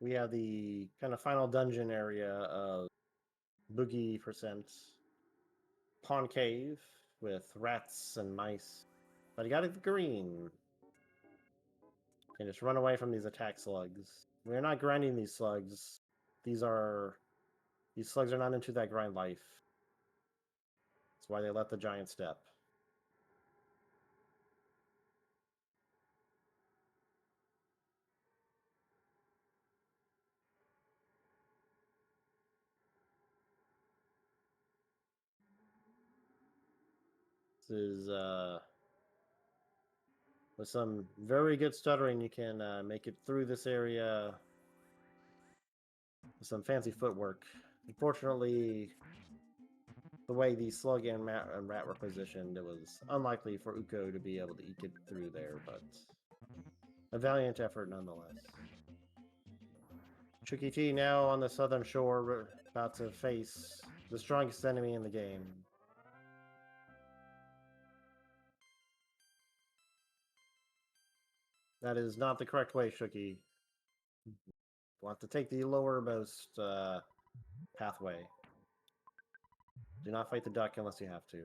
Speaker 1: We have the kind of final dungeon area of Boogey percent Pawn Cave with rats and mice. But you got it green. You can just run away from these attack slugs. We're not grinding these slugs. These slugs are not into that grind life. That's why they let the giant step. This is with some very good stuttering, you can make it through this area with some fancy footwork. Unfortunately, the way the slug and rat were positioned, it was unlikely for Uko to be able to eke it through there, but a valiant effort nonetheless. shookieTea now on the southern shore, about to face the strongest enemy in the game. That is not the correct way, Shookie. We'll have to take the lowermost pathway. Do not fight the duck unless you have to.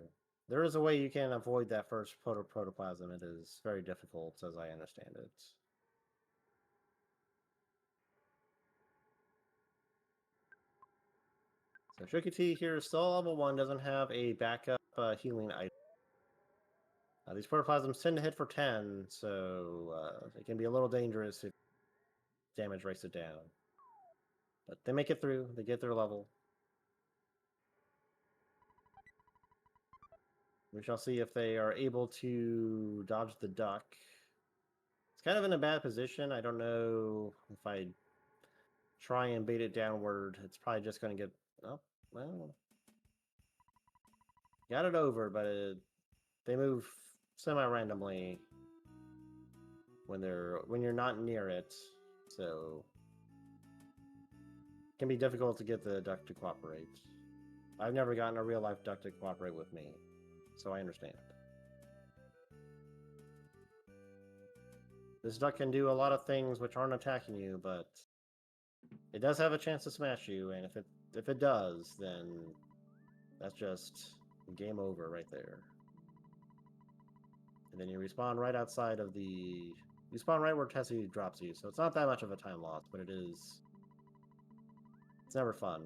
Speaker 1: There is a way you can avoid that first protoplasm. It is very difficult, as I understand it. So shookieTea here is still level 1, doesn't have a backup healing item. These protoplasms tend to hit for 10, so it can be a little dangerous if damage rates it down. But they make it through, they get their level. We shall see if they are able to dodge the duck. It's kind of in a bad position. I don't know if I try and bait it downward. It's probably just going to get... Oh, well... Got it over, but they move semi-randomly when you're not near it. So... It can be difficult to get the duck to cooperate. I've never gotten a real-life duck to cooperate with me, so I understand. This duck can do a lot of things which aren't attacking you, but it does have a chance to smash you, and if it does, then that's just game over right there. And then you respawn right outside of the... You spawn right where Tessie drops you, so it's not that much of a time loss, but it is... It's never fun.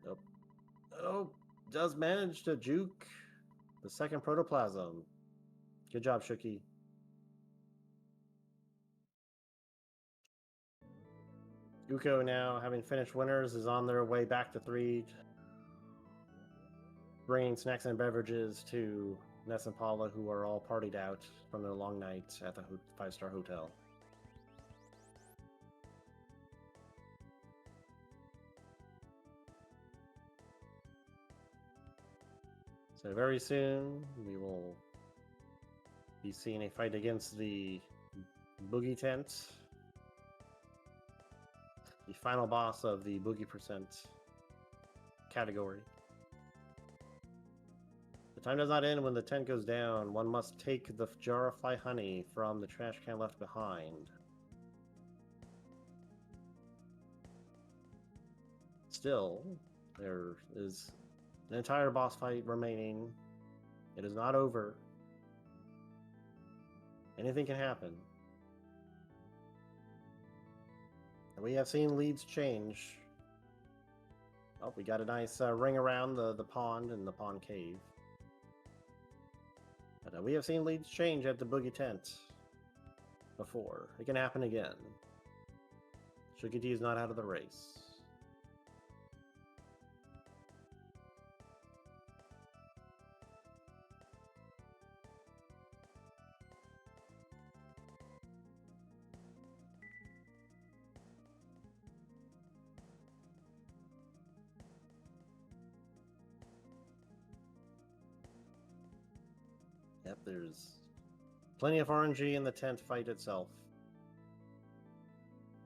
Speaker 1: Nope. Oh, does manage to juke the second protoplasm. Good job, Shookie. Uko now, having finished winners, is on their way back to 3, bringing snacks and beverages to Ness and Paula, who are all partied out from their long night at the 5-star hotel. So very soon, we will be seeing a fight against the Boogey tent, the final boss of the Boogey % category. The time does not end when the tent goes down. One must take the jar of fly honey from the trash can left behind. Still, there is an entire boss fight remaining. It is not over. Anything can happen. And we have seen leads change. Oh, we got a nice ring around the pond and the pond cave. But we have seen leads change at the Boogey tent before. It can happen again. shookieTea is not out of the race. Yep, there's plenty of RNG in the tent fight itself.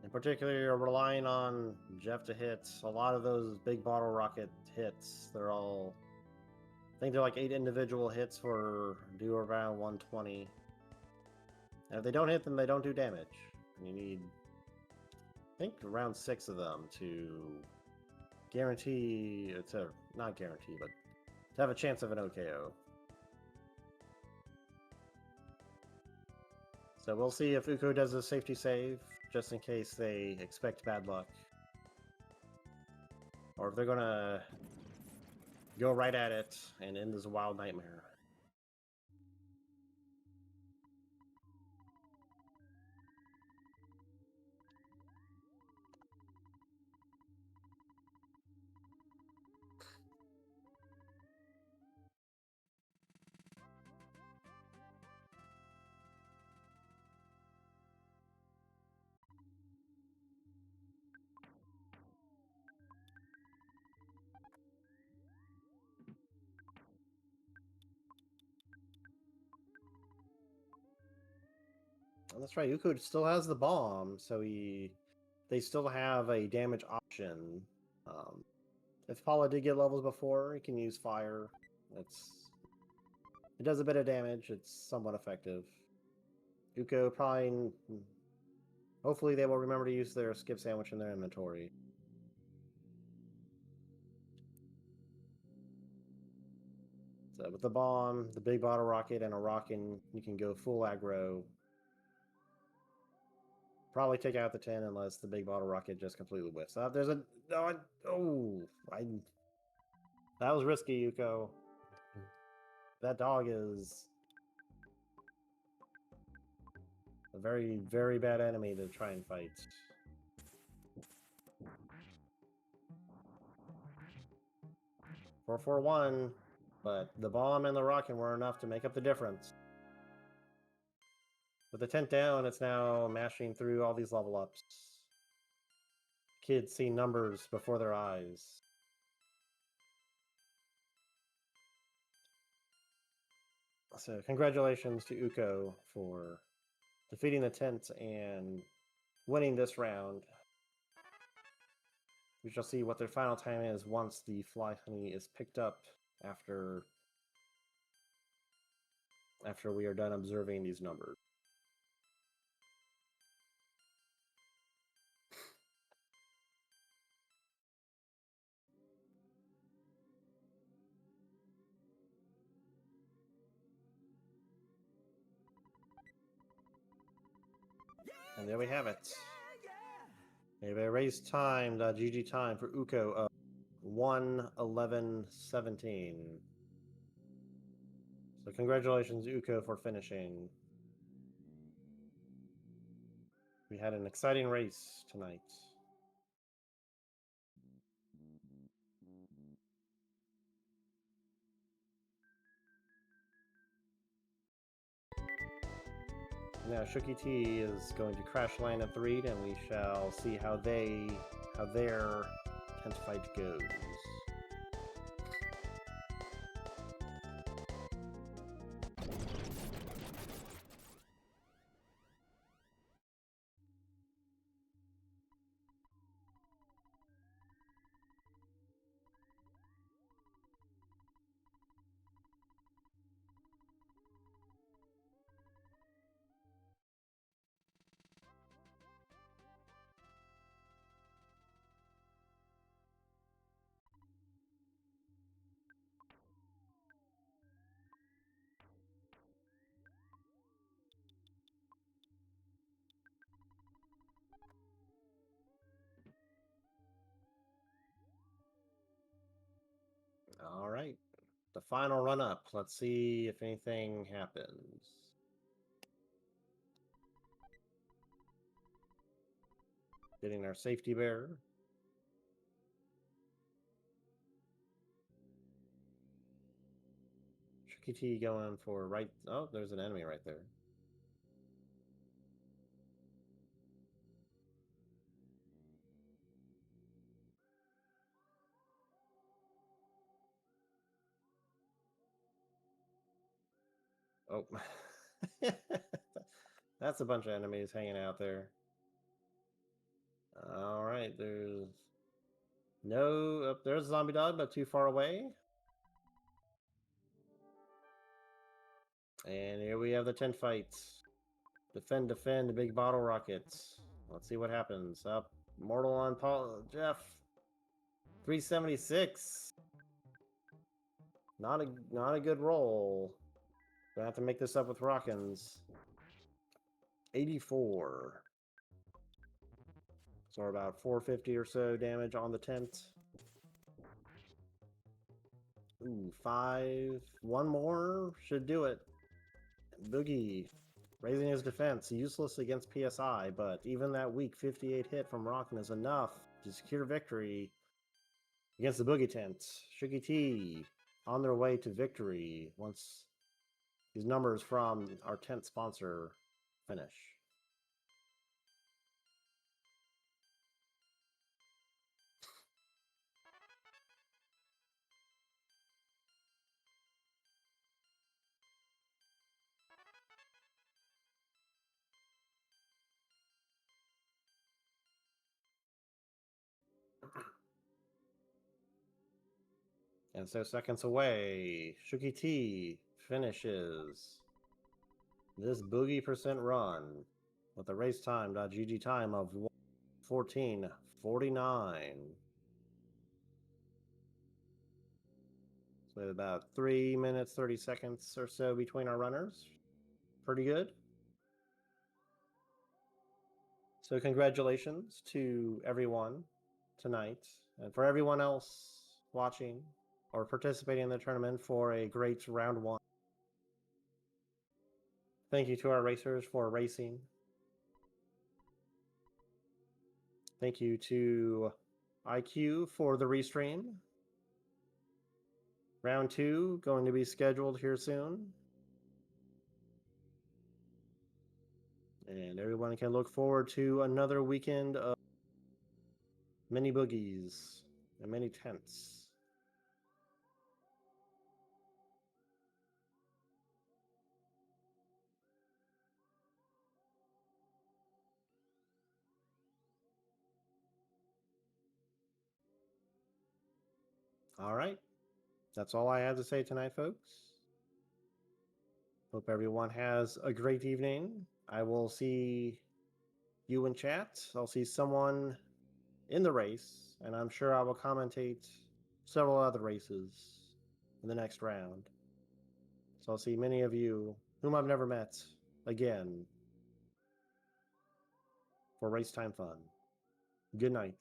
Speaker 1: In particular, you're relying on Jeff to hit a lot of those big bottle rocket hits. They're all... I think they're like 8 individual hits for do around 120. And if they don't hit them, they don't do damage. And you need, I think, around 6 of them to guarantee... not guarantee, but to have a chance of an OKO. So we'll see if Uko does a safety save, just in case they expect bad luck. Or if they're gonna go right at it and end this wild nightmare. Oh, that's right, Uko still has the bomb, so they still have a damage option. If Paula did get levels before, he can use fire. It does a bit of damage, it's somewhat effective. Uko probably... Hopefully they will remember to use their skip sandwich in their inventory. So with the bomb, the big bottle rocket, and a rockin', you can go full aggro. Probably take out the 10 unless the big bottle rocket just completely whiffs. There's a... That was risky, Yuko. That dog is a very, very bad enemy to try and fight. 441, but the bomb and the rocket were enough to make up the difference. With the tent down, it's now mashing through all these level ups. Kids see numbers before their eyes. So congratulations to Uko for defeating the tent and winning this round. We shall see what their final time is once the fly honey is picked up after we are done observing these numbers. And there we have it. Maybe I raised time, GG time for Uko of 1:11:17. So congratulations, Uko, for finishing. We had an exciting race tonight. Now shookieTea is going to crash land at 3, and we shall see how their tent fight goes. All right, the final run up. Let's see if anything happens. Getting our safety bear. shookieTea going for right. Oh, there's an enemy right there. Oh, that's a bunch of enemies hanging out there. All right, there's no. There's a zombie dog, but too far away. And here we have the tent fight. Defend, defend, big bottle rockets. Let's see what happens. Up, mortal on Paul Jeff. 376. Not a good roll. Gonna have to make this up with Rockins. 84. So about 450 or so damage on the tent. Ooh, 5. One more should do it. Boogey raising his defense, useless against PSI, but even that weak 58 hit from Rockin is enough to secure victory against the Boogey tent. shookieTea on their way to victory once these numbers from our tent sponsor finish. And so seconds away, shookieTea finishes this Boogey percent run with a race time .gg time of 14:49. with about 3 minutes, 30 seconds or so between our runners. Pretty good. So congratulations to everyone tonight, and for everyone else watching or participating in the tournament for a great round one. Thank you to our racers for racing. Thank you to IQ for the restream. Round 2 going to be scheduled here soon. And everyone can look forward to another weekend of many boogies and many tents. All right. That's all I have to say tonight, folks. Hope everyone has a great evening. I will see you in chat. I'll see someone in the race, and I'm sure I will commentate several other races in the next round. So I'll see many of you whom I've never met again for race time fun. Good night.